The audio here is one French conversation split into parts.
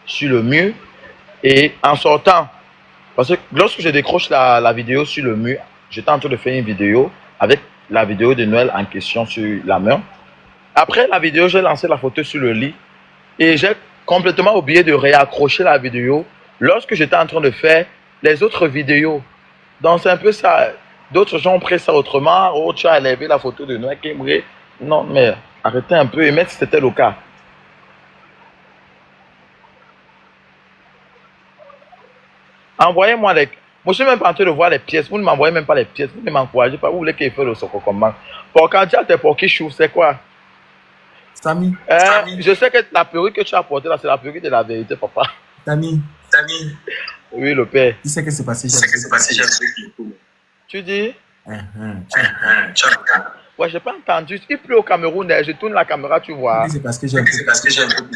sur le mur et en sortant, parce que lorsque je décroche la vidéo sur le mur, j'étais en train de faire une vidéo avec la vidéo de Noël en question sur la main. Après la vidéo, j'ai lancé la photo sur le lit et j'ai complètement oublié de réaccrocher la vidéo lorsque j'étais en train de faire les autres vidéos. Donc c'est un peu ça. D'autres gens ont pris ça autrement. Oh, tu as enlevé la photo de Noël qui aimerait. Non, mais arrêtez un peu et même si c'était le cas. Envoyez-moi les. Moi, je suis même pas en train de voir les pièces. Vous ne m'envoyez même pas les pièces. Vous ne m'encouragez pas. Vous voulez qu'il fasse le soko comment? Pour quand tu as tes pour qui chou, c'est quoi? Samy. Je sais que la perruque que tu as portée là, c'est la perruque de la vérité, papa. Samy. Oui, le père. Tu sais que c'est passé. Tu dis? Ouais, j'ai pas entendu. Il pleut au Cameroun. Je tourne la caméra, tu vois. C'est parce que j'ai un peu.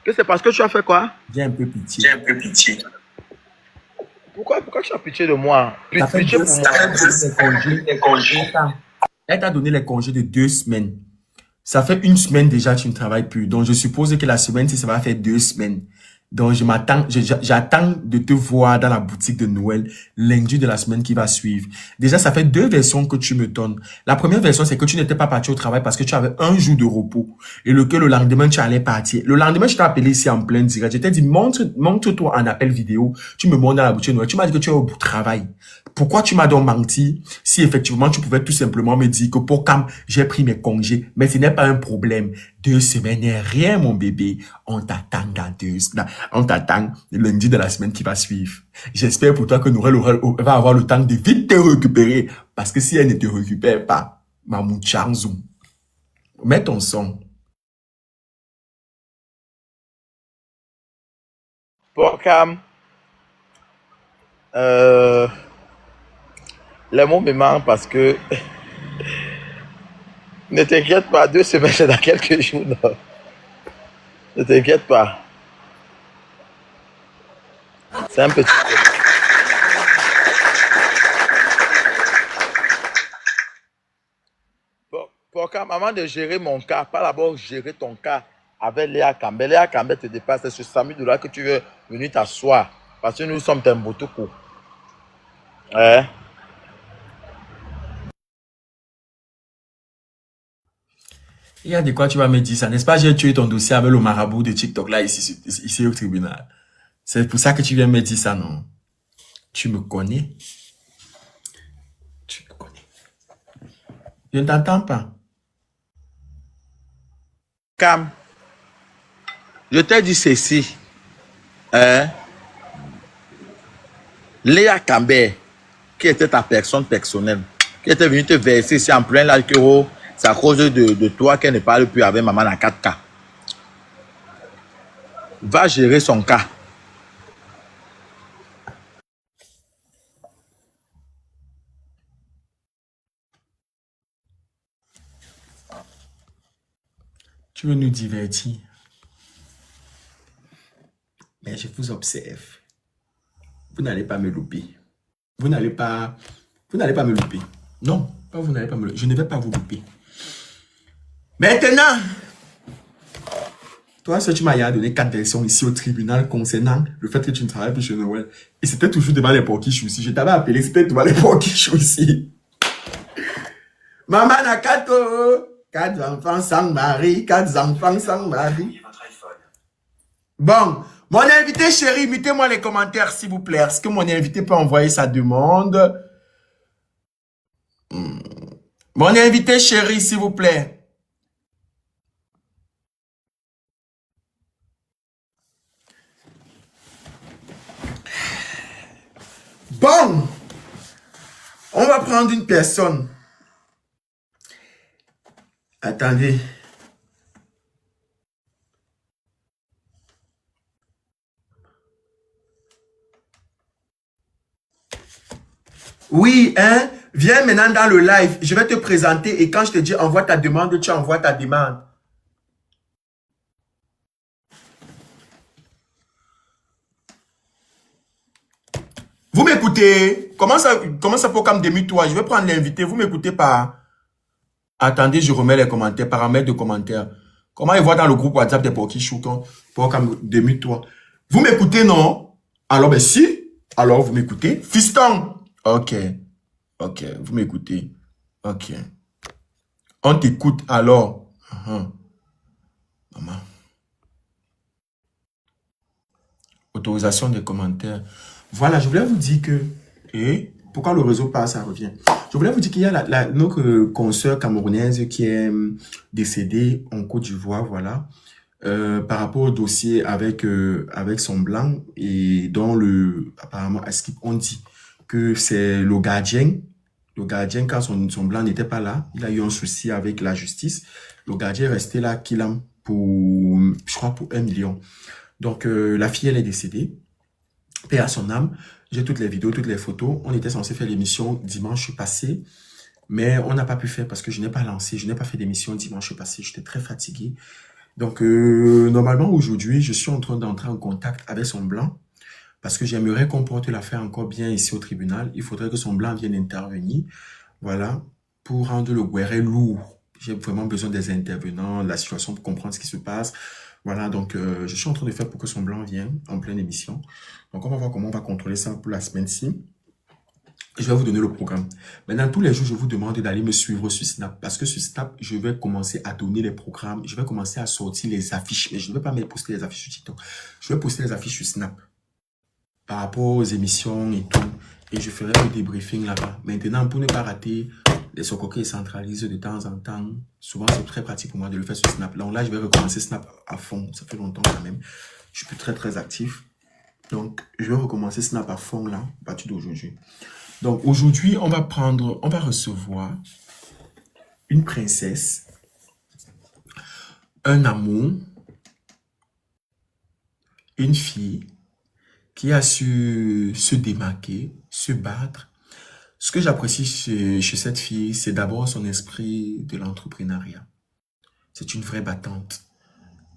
Que c'est parce que tu as fait quoi? J'ai un peu pitié. Pourquoi tu as pitié de moi? Ça fait Pitié 2 pour moi. semaines les congés. Attends. Elle t'a donné les congés de 2 semaines. Ça fait 1 semaine déjà que tu ne travailles plus. Donc, je suppose que la semaine, ça va faire 2 semaines. Donc, j'attends de te voir dans la boutique de Noël lundi de la semaine qui va suivre. Déjà, ça fait 2 versions que tu me donnes. La première version, c'est que tu n'étais pas parti au travail parce que tu avais 1 jour de repos et que le lendemain, tu allais partir. Le lendemain, je t'ai appelé ici en plein direct. Je t'ai dit, montre-toi en appel vidéo. Tu me montres dans la boutique de Noël. Tu m'as dit que tu es au bout de travail. Pourquoi tu m'as donc menti si effectivement tu pouvais tout simplement me dire que pour quand j'ai pris mes congés, mais ce n'est pas un problème. 2 semaines n'est rien, mon bébé. On t'attend dans 2 semaines. On t'attend lundi de la semaine qui va suivre. J'espère pour toi que Noël va avoir le temps de vite te récupérer. Parce que si elle ne te récupère pas, Mamou Charzoum, mets ton son. Porcam. Les mots me manquent parce que ne t'inquiète pas, 2 semaines, c'est dans quelques jours. Non. Ne t'inquiète pas. C'est un petit peu. Porcam, avant de gérer mon cas, pas d'abord gérer ton cas avec Léa Campbell. Léa Campbell te dépasse, c'est sur Samy Doula que tu veux venir t'asseoir. Parce que nous sommes un boutoukou. Ouais. Il y a de quoi tu vas me dire ça, n'est-ce pas? J'ai tué ton dossier avec le marabout de TikTok là, ici au tribunal. C'est pour ça que tu viens me dire ça, non? Tu me connais? Tu me connais. Je ne t'entends pas. Cam, je t'ai dit ceci. Léa Campbell, qui était ta personne personnelle, qui était venue te verser ici en plein là que oh, c'est à cause de toi qu'elle ne parle plus avec maman dans 4K. Va gérer son cas. Tu veux nous divertir. Mais je vous observe. Vous n'allez pas me louper. Vous n'allez pas me louper. Non, pas vous n'allez pas me louper. Je ne vais pas vous louper. Maintenant, toi, tu m'as donné 4 versions ici au tribunal concernant le fait que tu ne travailles plus chez Noël. Et c'était toujours devant les porquichous ici. Je t'avais appelé, c'était devant les porquichous ici. Maman Nakato, 4 enfants sans mari, 4 enfants sans mari. Bon, mon invité chéri, mettez-moi les commentaires s'il vous plaît. Est-ce que mon invité peut envoyer sa demande? Mon invité chéri, s'il vous plaît. Bon, on va prendre une personne. Attendez. Oui, hein? Viens maintenant dans le live. Je vais te présenter et quand je te dis envoie ta demande, tu envoies ta demande. Vous m'écoutez? Comment ça pour comme demi-toi? Je vais prendre l'invité. Vous m'écoutez pas? Attendez, je remets les commentaires, paramètres de commentaires. Comment ils voient dans le groupe WhatsApp des porquis chou quand demute-toi. Vous m'écoutez, non? Alors, ben si. Alors, vous m'écoutez? Fiston. Ok. Ok. Vous m'écoutez. Ok. On t'écoute alors. Maman. Autorisation des commentaires. Voilà, je voulais vous dire que... Et pourquoi le réseau passe, ça revient. Je voulais vous dire qu'il y a notre consoeur camerounaise qui est décédée en Côte d'Ivoire, voilà. Par rapport au dossier avec son blanc et dont apparemment, à ce qu'on dit que c'est le gardien, quand son blanc n'était pas là, il a eu un souci avec la justice. Le gardien est resté là, qu'il a pour, je crois, pour 1 million. Donc, la fille, elle est décédée. Paix à son âme. J'ai toutes les vidéos, toutes les photos. On était censé faire l'émission dimanche passé, mais on n'a pas pu faire parce que je n'ai pas lancé, je n'ai pas fait d'émission dimanche passé. J'étais très fatigué. Donc, normalement, aujourd'hui, je suis en train d'entrer en contact avec son blanc parce que j'aimerais qu'on porte l'affaire encore bien ici au tribunal. Il faudrait que son blanc vienne intervenir, voilà, pour rendre le guéré lourd. J'ai vraiment besoin des intervenants, de la situation pour comprendre ce qui se passe. Voilà, donc je suis en train de faire pour que son blanc vienne en pleine émission. Donc, on va voir comment on va contrôler ça pour la semaine-ci. Je vais vous donner le programme. Maintenant, tous les jours, je vous demande d'aller me suivre sur Snap. Parce que sur Snap, je vais commencer à donner les programmes. Je vais commencer à sortir les affiches. Mais je ne vais pas me poster les affiches sur TikTok. Je vais poster les affiches sur Snap. Par rapport aux émissions et tout. Et je ferai le débriefing là-bas. Maintenant, pour ne pas rater les socoquets centralisés de temps en temps, souvent c'est très pratique pour moi de le faire sur Snap. Donc là, je vais recommencer Snap à fond. Ça fait longtemps quand même. Je suis plus très actif. Donc, je vais recommencer Snap à fond là, à partir d'aujourd'hui. Donc, aujourd'hui, on va recevoir une princesse, un amour, une fille qui a su se démarquer, se battre. Ce que j'apprécie chez cette fille, c'est d'abord son esprit de l'entrepreneuriat. C'est une vraie battante.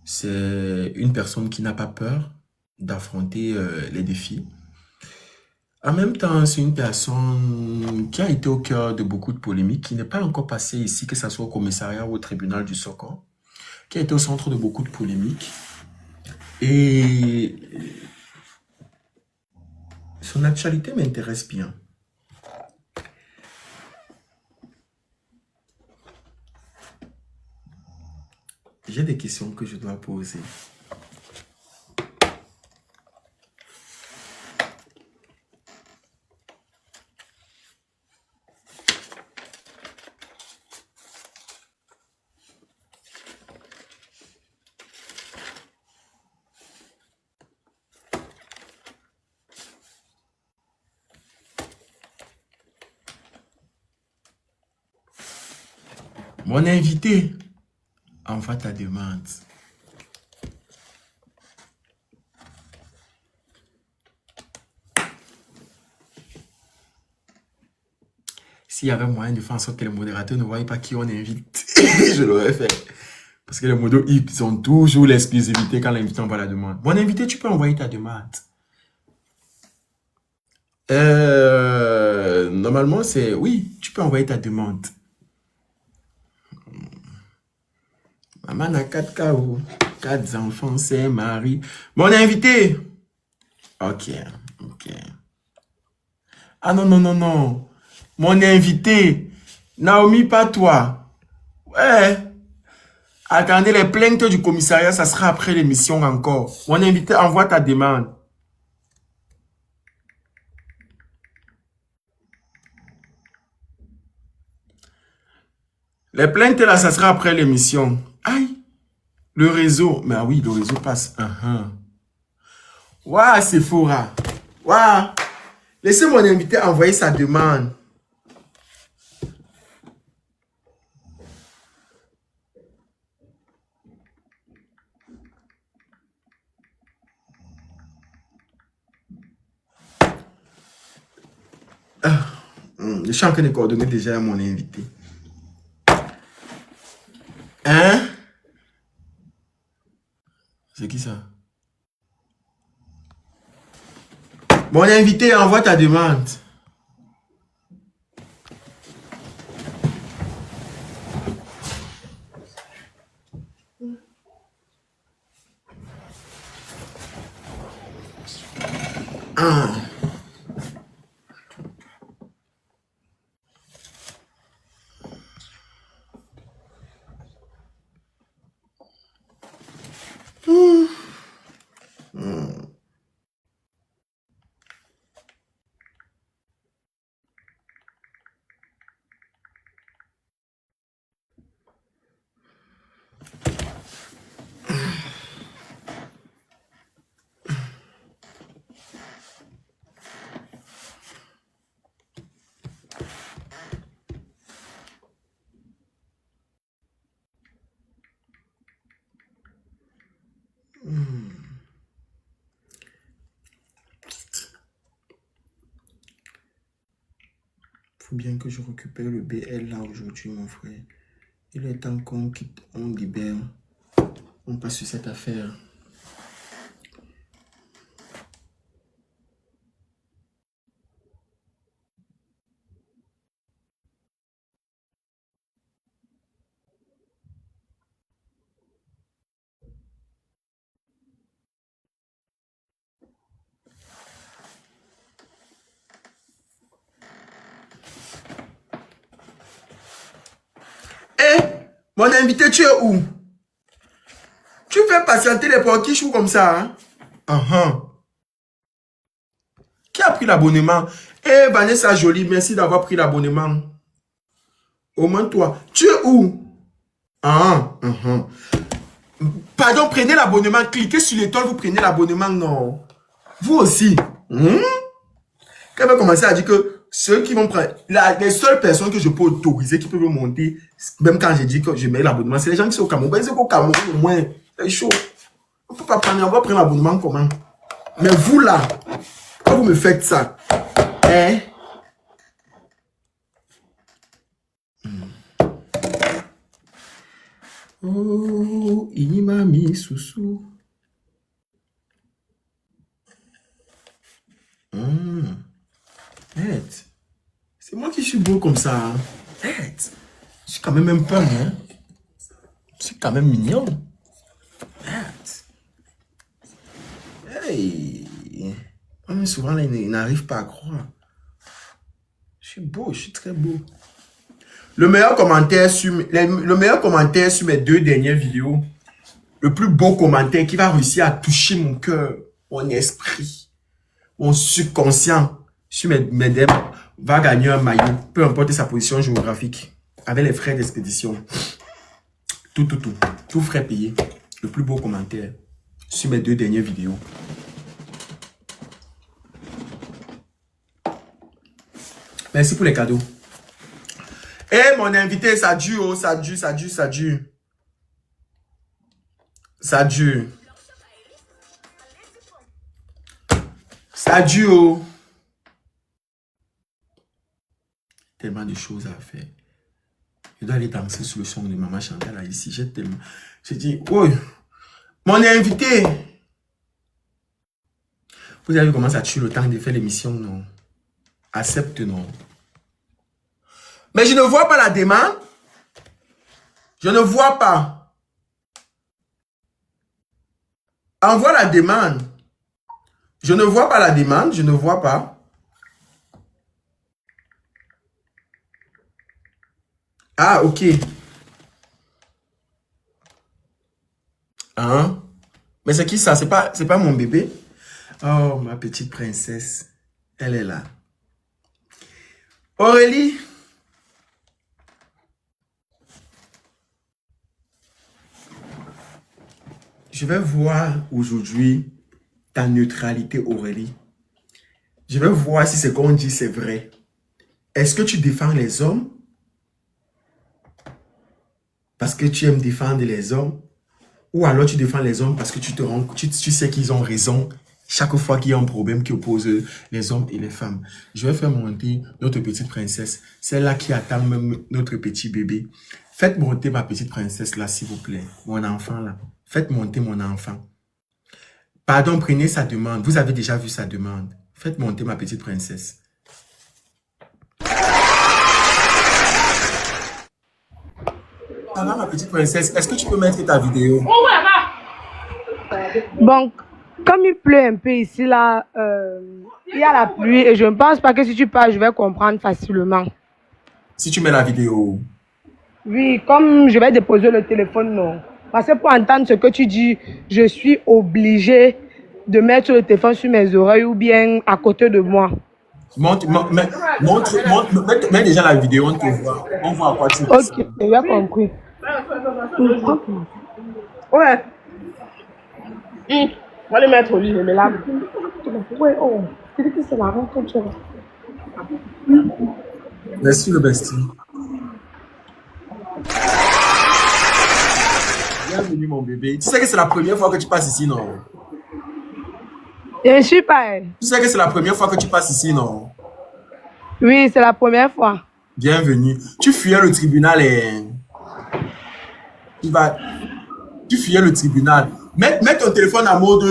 C'est une personne qui n'a pas peur d'affronter les défis. En même temps, c'est une personne qui a été au cœur de beaucoup de polémiques, qui n'est pas encore passée ici, que ce soit au commissariat ou au tribunal du Socor, qui a été au centre de beaucoup de polémiques. Et son actualité m'intéresse bien. J'ai des questions que je dois poser. Mon invité, envoie ta demande. S'il y avait moyen de faire en sorte que les modérateurs ne voient pas qui on invite, je l'aurais fait. Parce que les modos, ils ont toujours l'exclusivité quand l'invité envoie la demande. Mon invité, tu peux envoyer ta demande. Normalement, c'est... Oui, tu peux envoyer ta demande. Maman a 4 KO, 4 enfants, c'est mari. Mon invité. Ok. Ah non. Mon invité. Naomi, pas toi. Ouais. Attendez, les plaintes du commissariat, ça sera après l'émission encore. Mon invité, envoie ta demande. Les plaintes là, ça sera après l'émission. Aïe. Le réseau. Mais ah oui, le réseau passe. Waouh, Sephora. Waouh. Laissez mon invité envoyer sa demande. Je suis en train de coordonner déjà à mon invité. Hein? C'est qui ça? Mon invité, envoie ta demande. Ah. Faut bien que je récupère le BL là aujourd'hui, mon frère. Il est temps qu'on quitte, on libère. On passe sur cette affaire. Eh, mon invité, tu es où? Tu fais patienter les porquiches ou comme ça, hein? Qui a pris l'abonnement? Eh, Vanessa Jolie, merci d'avoir pris l'abonnement. Au moins toi. Tu es où? Pardon, prenez l'abonnement. Cliquez sur l'étoile, vous prenez l'abonnement. Non. Vous aussi. Quand même commencer à dire que ceux qui vont prendre... les seules personnes que je peux autoriser, qui peuvent me monter, même quand j'ai dit que je mets l'abonnement, c'est les gens qui sont au Cameroun. C'est qu'au Cameroun, au moins, c'est chaud. On ne peut pas prendre, on va prendre l'abonnement comment? Mais vous là, quand vous me faites ça, hein? Oh, il m'a mis sous. C'est moi qui suis beau comme ça. Hein? Je suis quand même un peu, hein? Je suis quand même mignon. Hey. Même souvent, là, il n'arrive pas à croire. Je suis beau, je suis très beau. Le meilleur commentaire sur mes 2 dernières vidéos, le plus beau commentaire qui va réussir à toucher mon cœur, mon esprit, mon subconscient sur mes DM, va gagner un maillot, peu importe sa position géographique, avec les frais d'expédition. Tout frais payé. Le plus beau commentaire sur mes 2 dernières vidéos. Merci pour les cadeaux. Eh, mon invité, ça dure, oh, ça dure. Ça dure. Ça dure, oh. Tellement de choses à faire. Je dois aller danser sur le son de Maman Chantal là, ici. J'ai tellement... J'ai dit, oh, mon invité. Vous avez vu comment ça tue le temps de faire l'émission, non? Accepte, non? Mais je ne vois pas la demande. Je ne vois pas. Envoie la demande. Je ne vois pas la demande. Je ne vois pas. Ah, ok. Hein? Mais c'est qui ça? C'est pas mon bébé? Oh, ma petite princesse. Elle est là. Aurélie. Je vais voir aujourd'hui ta neutralité, Aurélie. Je vais voir si ce qu'on dit, c'est vrai. Est-ce que tu défends les hommes parce que tu aimes défendre les hommes? Ou alors tu défends les hommes parce que tu sais qu'ils ont raison chaque fois qu'il y a un problème qui oppose les hommes et les femmes? Je vais faire monter notre petite princesse, celle-là qui attend même notre petit bébé. Faites monter ma petite princesse là, s'il vous plaît. Mon enfant là. Faites monter mon enfant. Pardon, prenez sa demande. Vous avez déjà vu sa demande. Faites monter ma petite princesse. Alors, ma petite princesse, est-ce que tu peux mettre ta vidéo? Bon, Comme il pleut un peu ici, là, il y a la pluie et je ne pense pas que si tu parles, je vais comprendre facilement. Si tu mets la vidéo. Oui, comme je vais déposer le téléphone, non. Parce que pour entendre ce que tu dis, je suis obligée de mettre le téléphone sur mes oreilles ou bien à côté de moi. Mets déjà la vidéo, on te voit. On voit à quoi tu ressembles. Ok, j'ai compris. Ouais. On va le mettre au lit, je me lave. Ouais, oh, c'est que c'est la rencontre. Merci le bestie. Bienvenue mon bébé. Tu sais que c'est la première fois que tu passes ici, non? Je ne suis pas. Tu sais que c'est la première fois que tu passes ici, non? Oui, c'est la première fois. Bienvenue. Tu fuyais le tribunal et... Tu fuyais le tribunal. Mets ton téléphone en mode...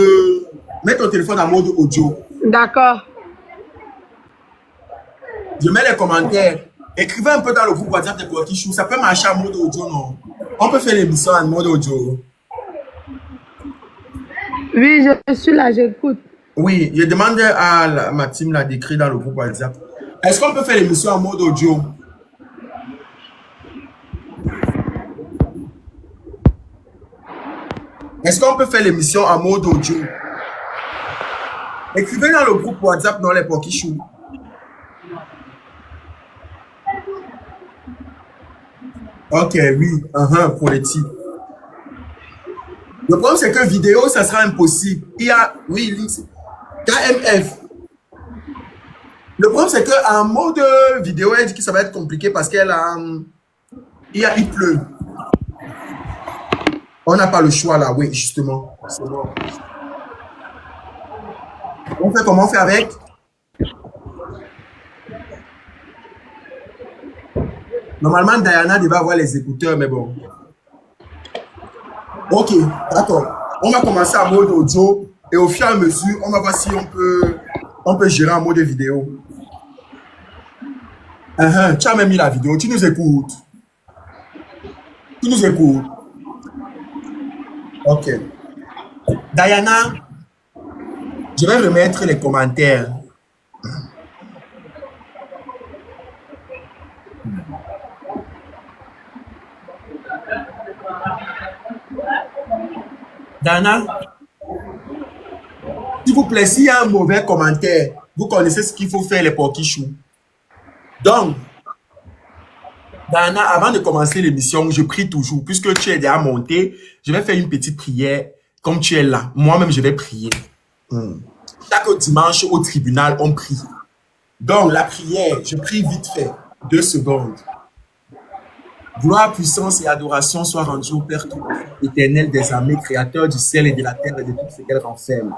Mets ton téléphone en mode audio. D'accord. Je mets les commentaires. Écrivez un peu dans le groupe WhatsApp de Kokichou. Ça peut marcher en mode audio, non? On peut faire l'émission en mode audio. Oui, je suis là, j'écoute. Oui, je demande à ma team là d'écrire dans le groupe WhatsApp. Est-ce qu'on peut faire l'émission en mode audio? Est-ce qu'on peut faire l'émission en mode audio? Écrivez dans le groupe WhatsApp dans les Pokichou. Ok, oui, pour les types. Le problème, c'est que vidéo, ça sera impossible. Il y a, oui, KMF. Le problème, c'est qu'en mode vidéo, elle dit que ça va être compliqué parce qu'elle a... Il pleut. On n'a pas le choix là, oui, justement. C'est bon. On fait comment on fait avec? Normalement, Diana devait avoir les écouteurs, mais bon. Ok, d'accord. On va commencer en mode audio et au fur et à mesure, on va voir si on peut gérer en mode vidéo. Tu as même mis la vidéo, tu nous écoutes. Tu nous écoutes. Ok. Diana, je vais remettre les commentaires. Diana, s'il vous plaît, s'il y a un mauvais commentaire, vous connaissez ce qu'il faut faire les Pokichou. Donc, Diana, avant de commencer l'émission, je prie toujours. Puisque tu es déjà monté, je vais faire une petite prière. Comme tu es là, moi-même, je vais prier. Chaque dimanche au tribunal, on prie. Donc, la prière, je prie vite fait. 2 secondes. Gloire, puissance et adoration soient rendues au Père tout éternel des armées, créateur du ciel et de la terre et de tout ce qu'elle renferme.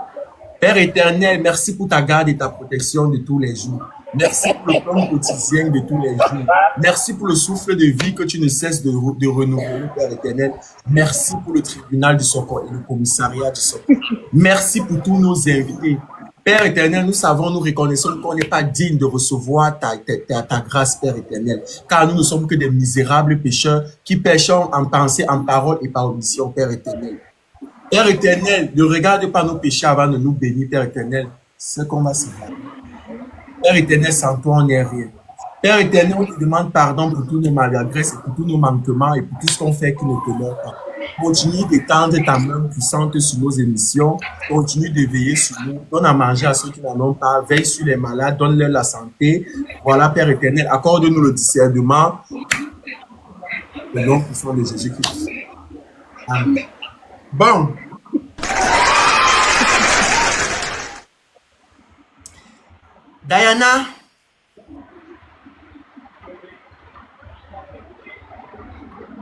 Père éternel, merci pour ta garde et ta protection de tous les jours. Merci pour le plan quotidien de tous les jours. Merci pour le souffle de vie que tu ne cesses de renouveler, Père éternel. Merci pour le tribunal du Socor et le commissariat du Socor. Merci pour tous nos invités. Père éternel, nous savons, nous reconnaissons qu'on n'est pas digne de recevoir ta grâce, Père éternel, car nous ne sommes que des misérables pécheurs qui péchons en pensée, en parole et par omission, Père éternel. Père éternel, ne regarde pas nos péchés avant de nous bénir, Père éternel, c'est qu'on va se faire. Père éternel, sans toi, on n'est rien. Père éternel, on te demande pardon pour tous nos maladresses et pour tous nos manquements et pour tout ce qu'on fait qui ne te plaît pas. Continue d'étendre ta main puissante sur nos émissions. Continue de veiller sur nous. Donne à manger à ceux qui n'en ont pas. Veille sur les malades. Donne-leur la santé. Voilà, Père éternel, accorde-nous le discernement. Le nom puissant de Jésus-Christ. Amen. Bon. Diana.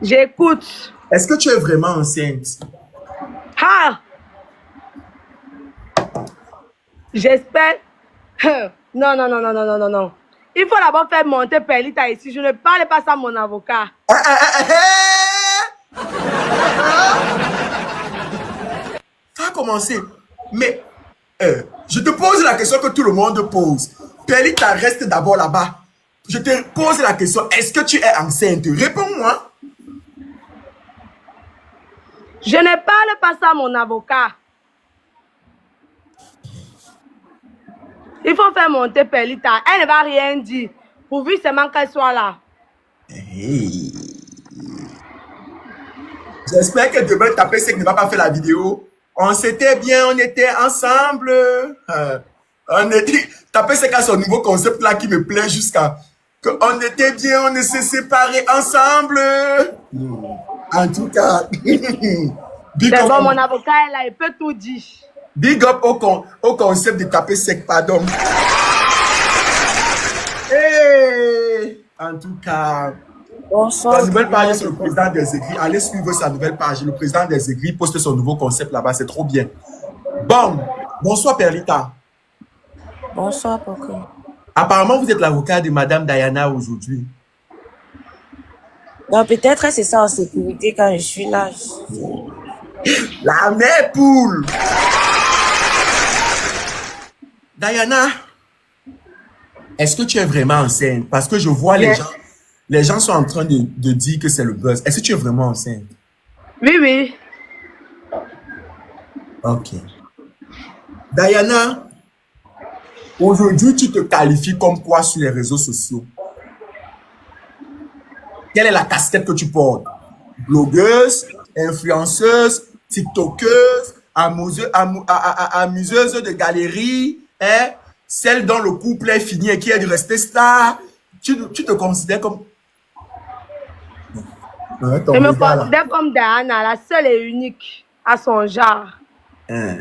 J'écoute. Est-ce que tu es vraiment enceinte? Ah! J'espère. Non, non, non, non, non, non, non, non. Il faut d'abord faire monter Perlita ici. Je ne parle pas ça à mon avocat. Ça a commencé. Mais je te pose la question que tout le monde pose. Perlita reste d'abord là-bas. Je te pose la question. Est-ce que tu es enceinte? Réponds-moi. Je ne parle pas ça à mon avocat. Il faut faire monter Perlita. Elle ne va rien dire. Pourvu seulement qu'elle soit là. Hey. J'espère que demain, Tapé Sec ne va pas faire la vidéo. On s'était bien, on était ensemble. On était... Tapé Sec a son nouveau concept là qui me plaît jusqu'à... On était bien, on ne s'est séparés ensemble. En tout cas... Big C'est up, bon, mon avocat est là, il peut tout dire. big up au concept de Tapé Sec, pardon. Hey. En tout cas... Bonsoir. Sa nouvelle page sur le président des écrits. Allez suivre sa nouvelle page. Le président des écrits poste son nouveau concept là-bas. C'est trop bien. Bon. Bonsoir, Perlita. Bonsoir, Poko. Apparemment, vous êtes l'avocat de Madame Diana aujourd'hui. Donc, peut-être c'est ça en sécurité quand je suis là. La mère poule. Diana, est-ce que tu es vraiment enceinte? Parce que je vois les gens sont en train de dire que c'est le buzz. Est-ce que tu es vraiment enceinte? Oui, oui. Ok. Diana, aujourd'hui, tu te qualifies comme quoi sur les réseaux sociaux? Quelle est la casquette que tu portes? Blogueuse, influenceuse, tiktokeuse, amuseuse de galerie, hein? Celle dont le couple est fini et qui est de rester star. Tu te considères comme... Ouais, Je me considère comme Diana, la seule et unique à son genre.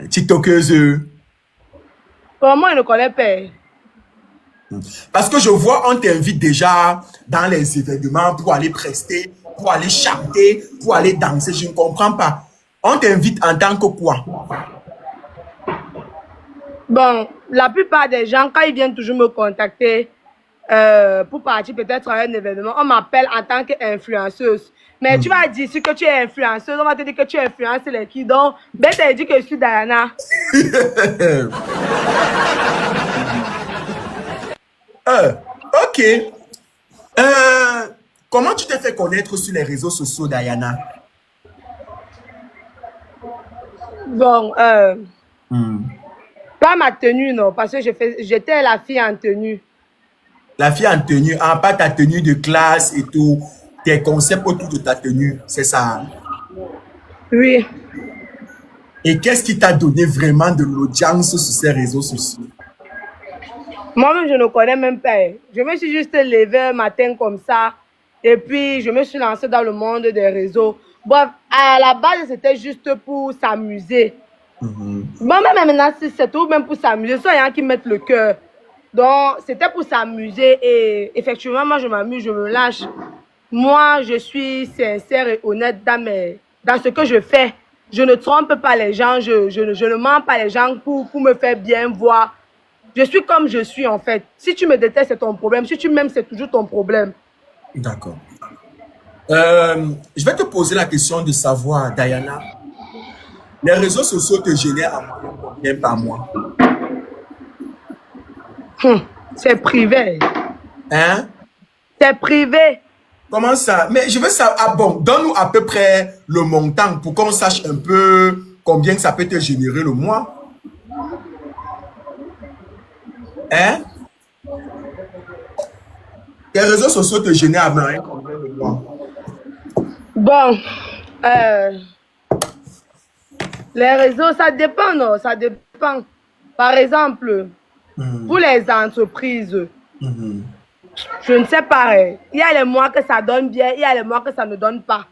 TikTokeuse. Comment il ne connaît pas? Parce que je vois, on t'invite déjà dans les événements pour aller prester, pour aller chanter, pour aller danser. Je ne comprends pas. On t'invite en tant que quoi? Bon, la plupart des gens, quand ils viennent toujours me contacter pour partir peut-être à un événement, on m'appelle en tant qu'influenceuse. Mais tu vas dire si que tu es influenceuse, on va te dire que tu influences les qui. Donc, ben, tu as dit que je suis Diana. Ok. Comment tu t'es fait connaître sur les réseaux sociaux, Diana? Bon, pas ma tenue, non, parce que j'étais la fille en tenue. La fille en tenue, ah, pas ta tenue de classe et tout. Tes concepts autour de ta tenue, c'est ça? Oui. Et qu'est-ce qui t'a donné vraiment de l'audience sur ces réseaux sociaux? Moi-même, je ne connais même pas. Je me suis juste levée un matin comme ça. Et puis, je me suis lancée dans le monde des réseaux. Bon, à la base, c'était juste pour s'amuser. Bon, même maintenant, si c'est tout, même pour s'amuser, c'est rien qui mettent le cœur. Donc, c'était pour s'amuser. Et effectivement, moi, je m'amuse, je me lâche. Moi, je suis sincère et honnête dans ce que je fais. Je ne trompe pas les gens, je ne mens pas les gens pour me faire bien voir. Je suis comme je suis, en fait. Si tu me détestes, c'est ton problème. Si tu m'aimes, c'est toujours ton problème. D'accord. Je vais te poser la question de savoir, Diana, les réseaux sociaux te génèrent en moyenne combien par mois? C'est privé. Hein? C'est privé. Comment ça? Mais je veux savoir, ah bon, donne-nous à peu près le montant pour qu'on sache un peu combien ça peut te générer le mois. Hein? Les réseaux sociaux te génèrent à moyenne combien le mois? Bon, les réseaux, ça dépend, non? Ça dépend. Par exemple, pour les entreprises, je ne sais pas. Il y a les mois que ça donne bien, il y a les mois que ça ne donne pas.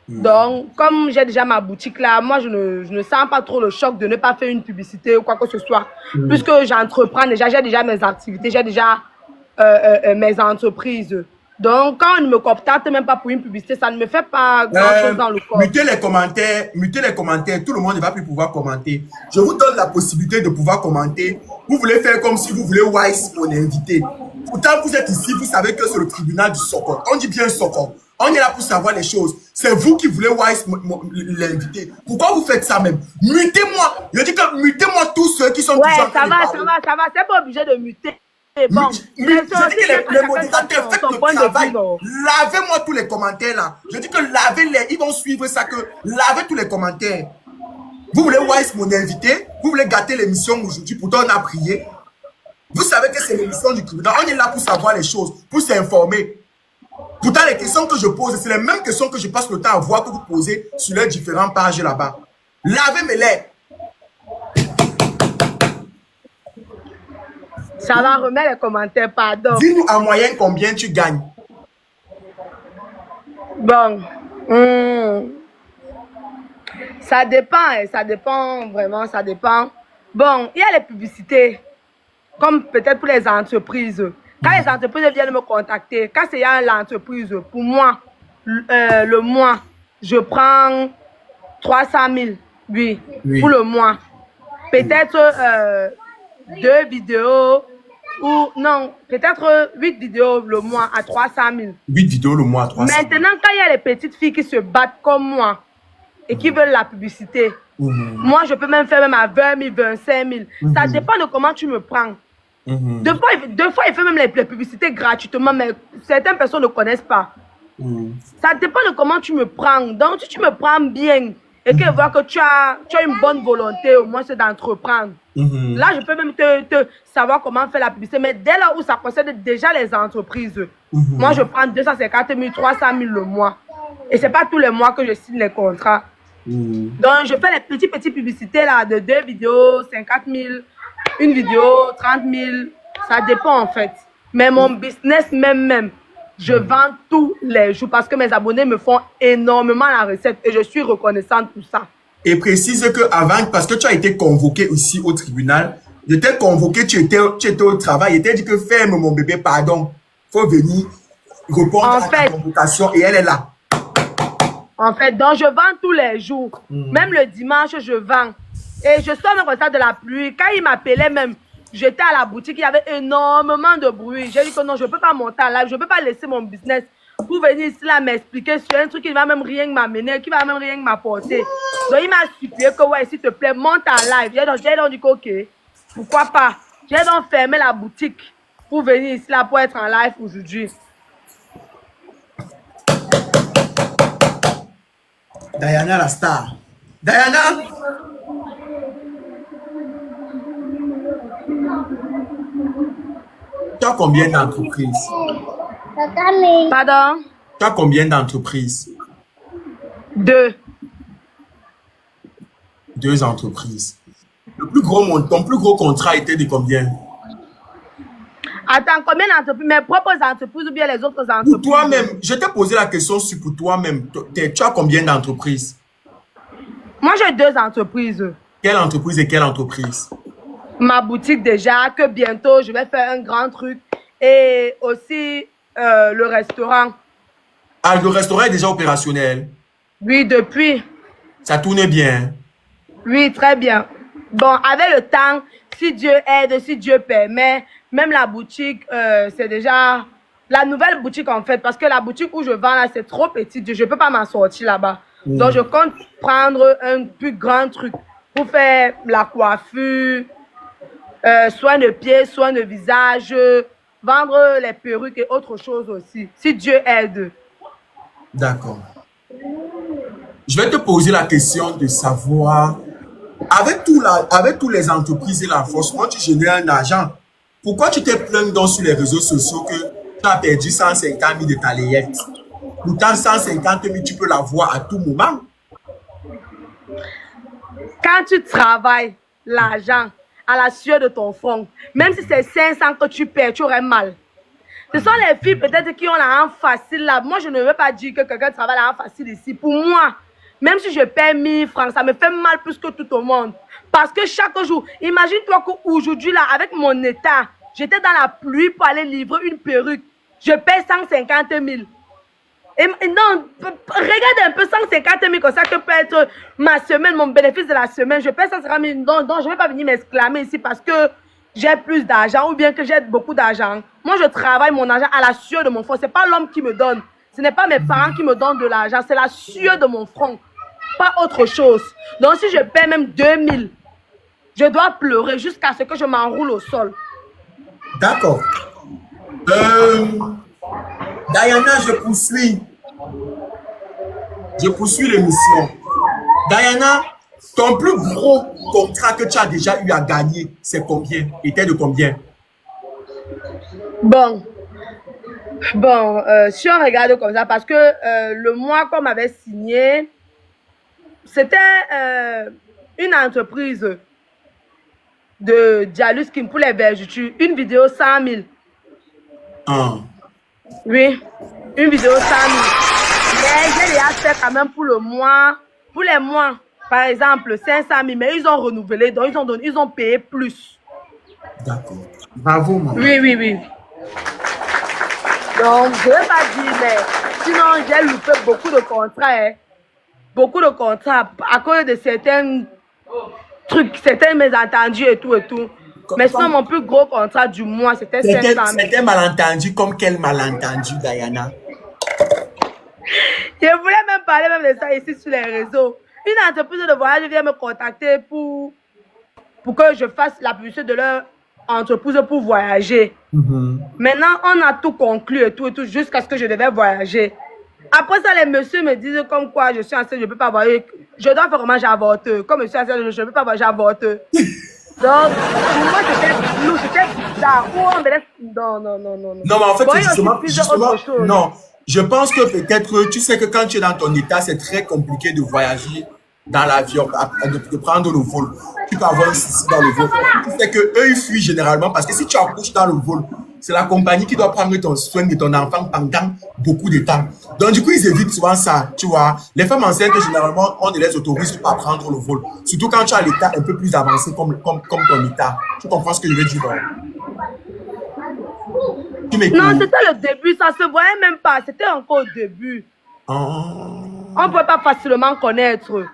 Donc, comme j'ai déjà ma boutique là, moi, je ne sens pas trop le choc de ne pas faire une publicité ou quoi que ce soit. Puisque j'entreprends déjà, j'ai déjà mes activités, j'ai déjà mes entreprises. Donc, quand on ne me contacte même pas pour une publicité, ça ne me fait pas grand-chose dans le corps. Mutez les commentaires, tout le monde ne va plus pouvoir commenter. Je vous donne la possibilité de pouvoir commenter. Vous voulez faire comme si vous voulez Wise, mon invité. Pourtant, vous êtes ici, vous savez que c'est le tribunal du Sokol. On dit bien Sokol. On est là pour savoir les choses. C'est vous qui voulez Wise l'inviter. Pourquoi vous faites ça même? Mutez-moi. Je dis que mutez-moi tous ceux qui sont ouais, ça va. C'est pas obligé de muter. Bon, je dis que les modérateurs, faites le travail. Lavez-moi tous les commentaires là. Je dis que lavez-les. Ils vont suivre ça que lavez tous les commentaires. Vous voulez Wise mon invité? Vous voulez gâter l'émission aujourd'hui? Pourtant, on a prié. Vous savez que c'est l'émission du tribunal. On est là pour savoir les choses, pour s'informer. Pourtant, les questions que je pose, c'est les mêmes questions que je passe le temps à voir que vous posez sur les différentes pages là-bas. Lavez mes lèvres. Ça va remettre les commentaires, pardon. Dis-nous en moyenne combien tu gagnes. Bon. Ça dépend, hein, ça dépend vraiment, ça dépend. Bon, il y a les publicités, comme peut-être pour les entreprises. Quand les entreprises viennent me contacter, quand c'est l'entreprise, pour moi, le mois, je prends 300 000, oui, pour le mois. Peut-être 2 vidéos, ou non, peut-être 8 vidéos le mois à 300 000. 8 vidéos le mois à 300 000. Maintenant, quand il y a les petites filles qui se battent comme moi et qui veulent la publicité, moi, je peux même faire même à 20 000, 25 000. Ça dépend de comment tu me prends. Deux fois, il fait même les publicités gratuitement, mais certaines personnes ne connaissent pas. Ça dépend de comment tu me prends. Donc, si tu me prends bien et que vois que tu as une bonne volonté, au moins c'est d'entreprendre. Là, je peux même te savoir comment faire la publicité. Mais dès là où ça concerne déjà les entreprises, moi, je prends 250 000, 300 000 le mois. Et ce n'est pas tous les mois que je signe les contrats. Donc, je fais les petites publicités là, de 2 vidéos, 50 000, une vidéo, 30 000. Ça dépend en fait. Mais mon business même, je vends tous les jours parce que mes abonnés me font énormément la recette et je suis reconnaissante pour ça. Et précise que avant, parce que tu as été convoqué ici au tribunal, je t'ai convoqué, tu étais au travail, et t'ai dit que ferme mon bébé, pardon. Faut venir répondre à ta convocation et elle est là. En fait, donc je vends tous les jours. Même le dimanche, je vends. Et je sors même comme ça de la pluie. Quand il m'appelait même, j'étais à la boutique, il y avait énormément de bruit. J'ai dit que non, je ne peux pas monter en live, je ne peux pas laisser mon business pour venir ici là m'expliquer sur un truc qui ne va même rien m'amener, qui ne va même rien m'apporter. Donc il m'a supplié que ouais, s'il te plaît, monte en live. J'ai donc dit que ok, pourquoi pas. J'ai donc fermé la boutique pour venir ici là pour être en live aujourd'hui. Diana la star. Diana! Tu as combien d'entreprises? Pardon? Tu as combien d'entreprises? 2. 2 entreprises. Ton plus gros contrat était de combien? Attends, combien d'entreprises? Mes propres entreprises ou bien les autres entreprises? Pour toi-même, je t'ai posé la question sur pour toi-même. Tu as combien d'entreprises? Moi, j'ai 2 entreprises. Quelle entreprise et quelle entreprise? Ma boutique déjà, que bientôt, je vais faire un grand truc. Et aussi le restaurant. Ah, le restaurant est déjà opérationnel? Oui, depuis. Ça tourne bien? Oui, très bien. Bon, avec le temps, si Dieu aide, si Dieu permet, même la boutique, c'est déjà la nouvelle boutique en fait. Parce que la boutique où je vends là, c'est trop petit. Je ne peux pas m'en sortir là-bas. Donc, je compte prendre un plus grand truc pour faire la coiffure, soin de pieds, soin de visage, vendre les perruques et autre chose aussi. Si Dieu aide. D'accord. Je vais te poser la question de savoir, avec tous les entreprises et l'enforcement, tu génères un argent. Pourquoi tu te plains donc sur les réseaux sociaux que tu as perdu 150 000 de ta layette? Pourtant, 150 000, tu peux l'avoir à tout moment. Quand tu travailles l'argent à la sueur de ton front, même si c'est 500 que tu perds, tu aurais mal. Ce sont les filles peut-être qui ont la rente facile là. Moi, je ne veux pas dire que quelqu'un travaille la rente facile ici. Pour moi, même si je perds 1000 francs, ça me fait mal plus que tout au monde. Parce que chaque jour, imagine-toi qu'aujourd'hui là, avec mon état, j'étais dans la pluie pour aller livrer une perruque. Je perds 150 000. Et non, regarde un peu 150 000 comme ça que peut être ma semaine, mon bénéfice de la semaine. Je perds 150 000. Donc je ne vais pas venir m'exclamer ici parce que j'ai plus d'argent ou bien que j'ai beaucoup d'argent. Moi, je travaille mon argent à la sueur de mon front. Ce n'est pas l'homme qui me donne. Ce n'est pas mes parents qui me donnent de l'argent. C'est la sueur de mon front. Pas autre chose. Donc, si je paie même 2000, je dois pleurer jusqu'à ce que je m'enroule au sol. D'accord. Diana, je poursuis. Je poursuis l'émission. Diana, ton plus gros contrat que tu as déjà eu à gagner, c'est combien? Était de combien? Bon, si on regarde comme ça, parce que le mois qu'on m'avait signé, c'était une entreprise de Dialus Skin pour les vergetures. Une vidéo 100 000. Ah. Oui, une vidéo 100 000. Mais j'ai déjà fait quand même pour le mois, pour les mois, par exemple, 500 000. Mais ils ont renouvelé, donc ils ont payé plus. D'accord. Bravo, maman. Oui. Donc, je ne vais pas dire, mais sinon, j'ai loupé beaucoup de contrats. Hein. Beaucoup de contrats à cause de certains trucs, certains mésentendus et tout. Mais sinon, mon plus gros contrat du mois, c'était 500 000. C'était malentendu comme quel malentendu, Diana? Je voulais même parler même de ça ici sur les réseaux. Une entreprise de voyage vient me contacter pour que je fasse la publicité de leur entreprise pour voyager. Maintenant, on a tout conclu et tout, jusqu'à ce que je devais voyager. Après ça, les messieurs me disent comme quoi je suis enceinte, je ne peux pas voyager. Je dois faire comment j'avorte. Comme je suis enceinte, je ne peux pas voyager, j'avorte. Donc, pour moi, c'était bizarre. Non. Non, mais en fait, Bon, c'est justement, non. Je pense que peut-être, tu sais que quand tu es dans ton état, c'est très compliqué de voyager dans l'avion, de prendre le vol. Tu peux avoir un souci dans le vol. Tu sais qu'eux, ils fuient généralement parce que si tu accouches dans le vol, c'est la compagnie qui doit prendre ton soin de ton enfant pendant beaucoup de temps. Donc, du coup, ils évitent souvent ça, tu vois. Les femmes enceintes, généralement, on ne les autorise pas à prendre le vol. Surtout quand tu as l'état un peu plus avancé comme ton état. Tu comprends ce que je veux dire? Non, c'était le début, ça se voyait même pas. C'était encore au début. On ne pouvait pas facilement connaître.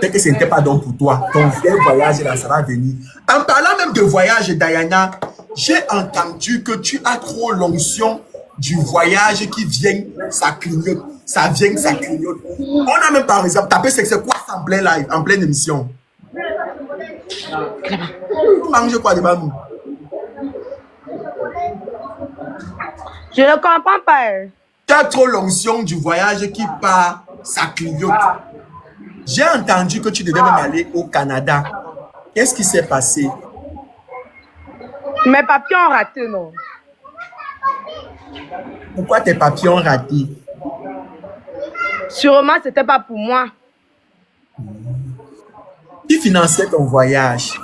C'est que ce n'était pas donc pour toi. Ton vrai voyage, là, ça va venir. En parlant même de voyage, Diana, j'ai entendu que tu as trop l'onction du voyage qui vient, ça clignote. Ça vient, ça clignote. On a même par exemple tapé, c'est quoi ça en plein live, en pleine émission? Tu manges quoi devant nous? Je ne comprends pas. Tu as trop l'onction du voyage qui part, ça clignote. J'ai entendu que tu devais même aller au Canada. Qu'est-ce qui s'est passé? Mes papiers ont raté, non? Pourquoi tes papiers ont raté? Sûrement, ce n'était pas pour moi. Qui finançait ton voyage?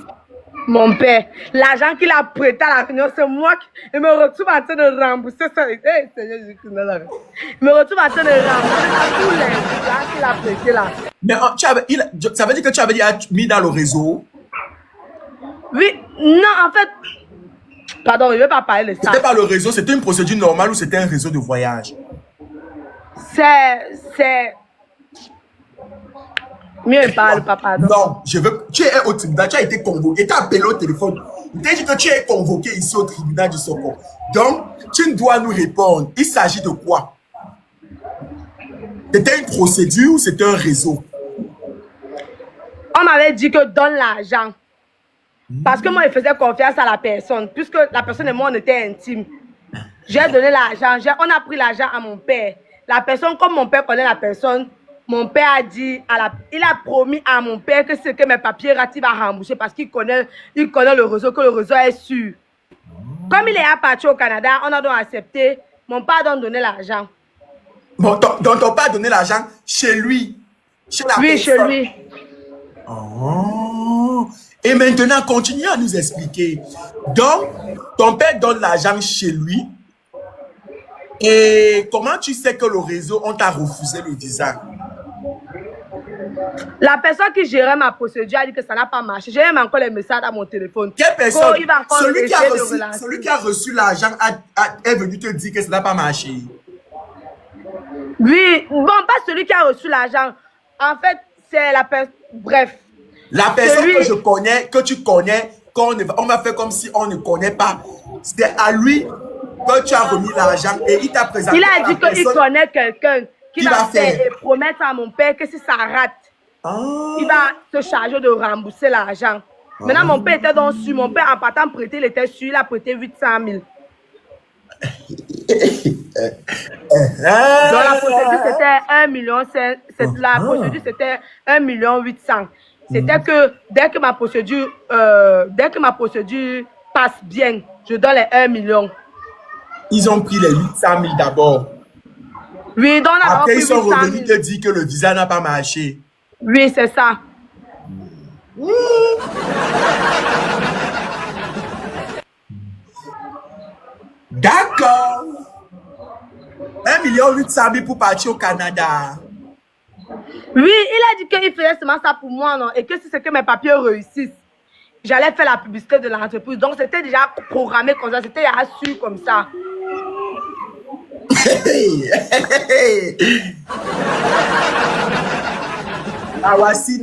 Mon père. L'argent qu'il a prêté à la réunion, c'est moi qui me retrouve en train de rembourser ça. Seigneur Jésus, je me retrouve en train de rembourser tous les gens qu'il a prêté là. Mais ça veut dire que tu avais déjà mis dans le réseau? Oui, non, en fait, pardon, je ne vais pas parler de ça. C'était pas le réseau, c'était une procédure normale ou c'était un réseau de voyage? C'est... Mieux parle, papa. Non, tu es au tribunal, tu as été convoqué, tu as appelé au téléphone. Il t'a dit que tu es convoqué ici au tribunal du Sokon. Donc, tu dois nous répondre. Il s'agit de quoi? C'était une procédure ou c'était un réseau? On m'avait dit que donne l'argent. Parce que moi, je faisais confiance à la personne. Puisque la personne et moi, on était intimes. J'ai donné l'argent. On a pris l'argent à mon père. La personne, comme mon père connaît la personne, mon père a dit, il a promis à mon père que ce que mes papiers ratent, il va rembourser parce qu'il connaît le réseau, que le réseau est sûr. Comme il est parti au Canada, on a donc accepté. Mon père a donc donné l'argent. Bon, donc ton père a donné l'argent chez lui? Chez la oui, personne. Chez lui. Oh. Et maintenant, continue à nous expliquer. Donc, ton père donne l'argent chez lui. Et comment tu sais que le réseau, on t'a refusé le visa? La personne qui gérait ma procédure a dit que ça n'a pas marché. J'ai même encore les messages à mon téléphone. Quelle personne? Celui qui a reçu l'argent est venu te dire que ça n'a pas marché. Oui, bon, pas celui qui a reçu l'argent. En fait, c'est la personne. Bref. La personne que je connais, que tu connais, on m'a fait comme si on ne connaît pas. C'était à lui que tu as remis l'argent et il t'a présenté. Il a dit qu'il connaît quelqu'un qui va faire faire et promettre à mon père que si ça rate, il va se charger de rembourser l'argent. Maintenant, mon père était donc sûr. Mon père, en partant prêter, il était sûr. Il a prêté 800 000. Donc, la procédure, c'était 1 million. La procédure, c'était 1 million 800. C'était que dès que ma procédure passe bien, je donne les 1 million. Ils ont pris les 800 000 d'abord. Oui, donc on a Après, pris ils sont 800 revenus 000. te dire que le visa n'a pas marché. Oui, c'est ça. D'accord. 1 800 000 pour partir au Canada. Oui, il a dit qu'il faisait seulement ça pour moi, non? Et que si c'est que mes papiers réussissent, j'allais faire la publicité de l'entreprise. Donc, c'était déjà programmé comme ça. C'était déjà sûr comme ça. Hey, hey, hey. Nawasi,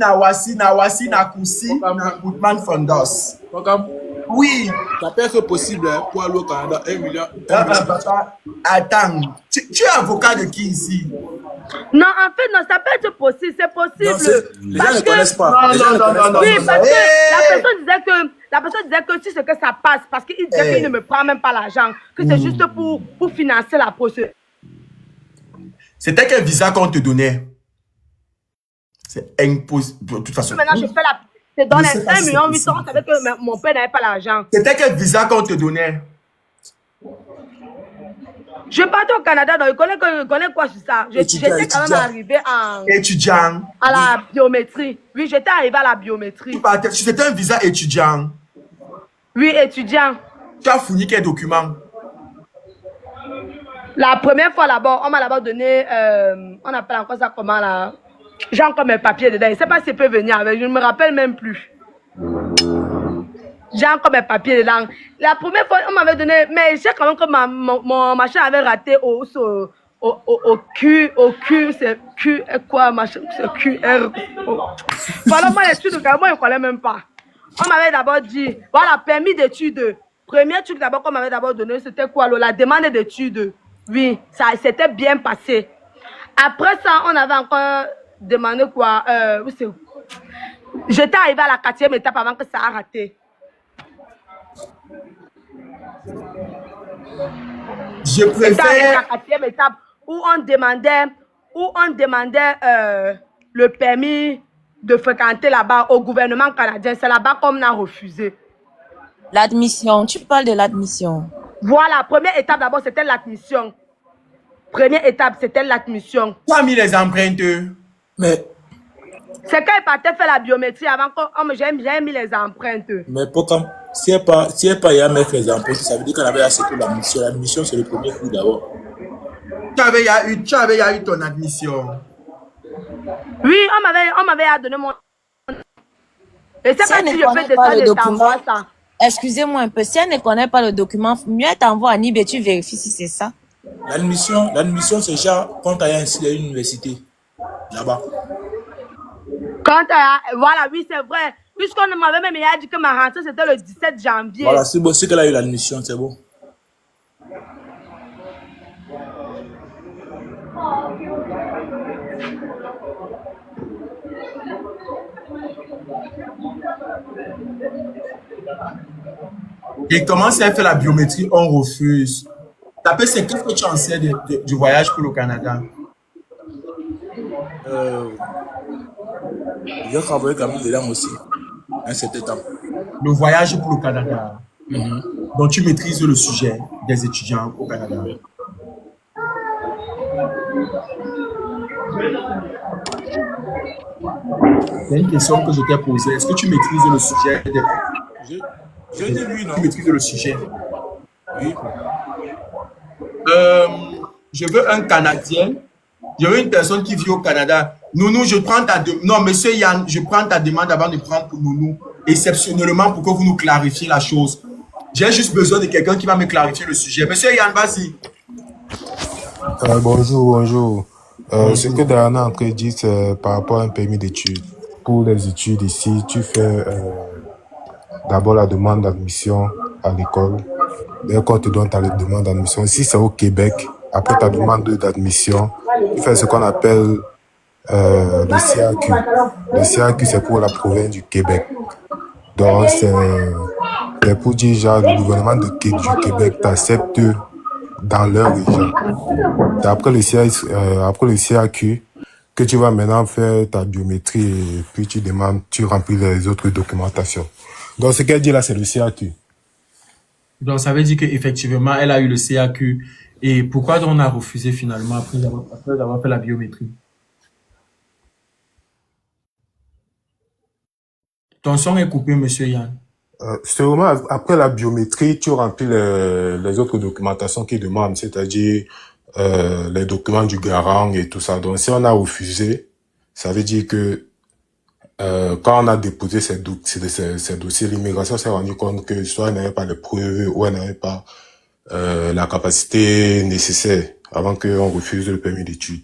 Nakusi, Goodman Fondos. Comme, Oui. ça peut être possible hein, pour aller au Canada, 1 million. Papa, attends, tu es avocat de qui ici? Non, en fait, non, ça peut être possible. C'est possible. Non, les gens ne connaissent pas. Non, Les gens ne non, connaissent non, pas. Oui, non, parce que Hey. la personne disait que si c'est que ça passe, parce qu'il disait Hey. qu'il ne me prend même pas l'argent, que c'est juste pour financer la procédure. C'était quel visa qu'on te donnait? C'est impossible. De toute façon. Maintenant, je fais la. C'est dans Je les sais pas 1 si million c'est 800, on savait que mon père n'avait pas l'argent. C'était quel visa qu'on te donnait? Je partais au Canada, donc je connais quoi sur ça. J'étais quand même arrivé Étudiant. à la biométrie. Oui, j'étais arrivé à la biométrie. C'était un visa étudiant. Oui, étudiant. Tu as fourni quel document? La première fois là-bas, on m'a d'abord donné, on appelle encore ça comment là? J'ai encore mes papiers dedans. Je ne sais pas s'il peut venir avec, je ne me rappelle même plus. J'ai encore mes papiers dedans. La première fois, on m'avait donné, mais je sais quand même que mon machin avait raté au Q, c'est Q, quoi, machin, c'est QR. Voilà, moi, l'étude, moi, je ne connais même pas. On m'avait d'abord dit, voilà, permis d'études. Premier truc d'abord qu'on m'avait d'abord donné, c'était quoi, la demande d'études. Oui, ça s'était bien passé. Après ça, on avait encore demandé quoi, j'étais arrivée à la 4e étape avant que ça a raté. Je J'étais arrivée à la préfère. 4e étape où on demandait le permis de fréquenter là-bas au gouvernement canadien. C'est là-bas qu'on a refusé. L'admission, tu parles de l'admission. Voilà, première étape d'abord, c'était l'admission. Première étape, c'était l'admission. Tu as mis les empreintes. Mais C'est quand il partait faire la biométrie avant que j'ai mis les empreintes. pour comme, si elle pas y a mettre les empreintes, ça veut dire qu'on avait accepté la mission. La mission, c'est le premier coup d'abord. Tu avais eu ton admission. Oui, on m'avait donné mon. Je ne sais Si pas elle si ne je connaît fais de pas ça, le de document, t'envoyer ça. excusez-moi un peu, si elle ne connaît pas le document, mieux t'envoie à Nib et tu vérifies si c'est ça. L'admission, c'est genre quand tu as inscrit à une université, là-bas. Voilà, oui, c'est vrai. Puisqu'on m'avait même dit que ma rentrée, c'était le 17 janvier. Voilà, c'est bon, c'est qu'elle a eu l'admission, c'est bon. Et comment si elle fait la biométrie, on refuse. Tapez, c'est qu'est-ce que tu en sais du voyage pour le Canada? J'ai travaillé quand même dedans aussi, un certain temps. Le voyage pour le Canada. Donc tu maîtrises le sujet des étudiants au Canada. C'est une question que je t'ai posée. Est-ce que tu maîtrises le sujet Je dis oui, non? Tu maîtrises le sujet. Oui. Je veux un Canadien. Je veux une personne qui vit au Canada. Nounou, je prends ta demande. Non, monsieur Yann, je prends ta demande avant de prendre pour Nounou. Exceptionnellement pour que vous nous clarifiez la chose. J'ai juste besoin de quelqu'un qui va me clarifier le sujet. Monsieur Yann, vas-y. Bonjour. Ce que Diana est en train de dire, c'est par rapport à un permis d'études. Pour les études ici, tu fais d'abord la demande d'admission à l'école. Dès qu'on te donne ta demande d'admission, ici c'est au Québec. Après ta demande d'admission, tu fais ce qu'on appelle le CAQ. Le CAQ, c'est pour la province du Québec. Donc, c'est pour dire, genre, le gouvernement du Québec t'accepte dans leur région. C'est après le CAQ que tu vas maintenant faire ta biométrie et puis tu remplis les autres documentations. Donc, ce qu'elle dit là, c'est le CAQ. Donc, ça veut dire qu'effectivement, elle a eu le CAQ. Et pourquoi on a refusé finalement après avoir fait la biométrie? Ton son est coupé, monsieur Yann. C'est vraiment après la biométrie, tu remplis les autres documentations qu'ils demandent, c'est-à-dire les documents du garant et tout ça. Donc, si on a refusé, ça veut dire que quand on a déposé ces dossiers, l'immigration s'est rendu compte que soit elle n'avait pas les preuves ou elle n'avait pas la capacité nécessaire avant qu'on refuse le permis d'études.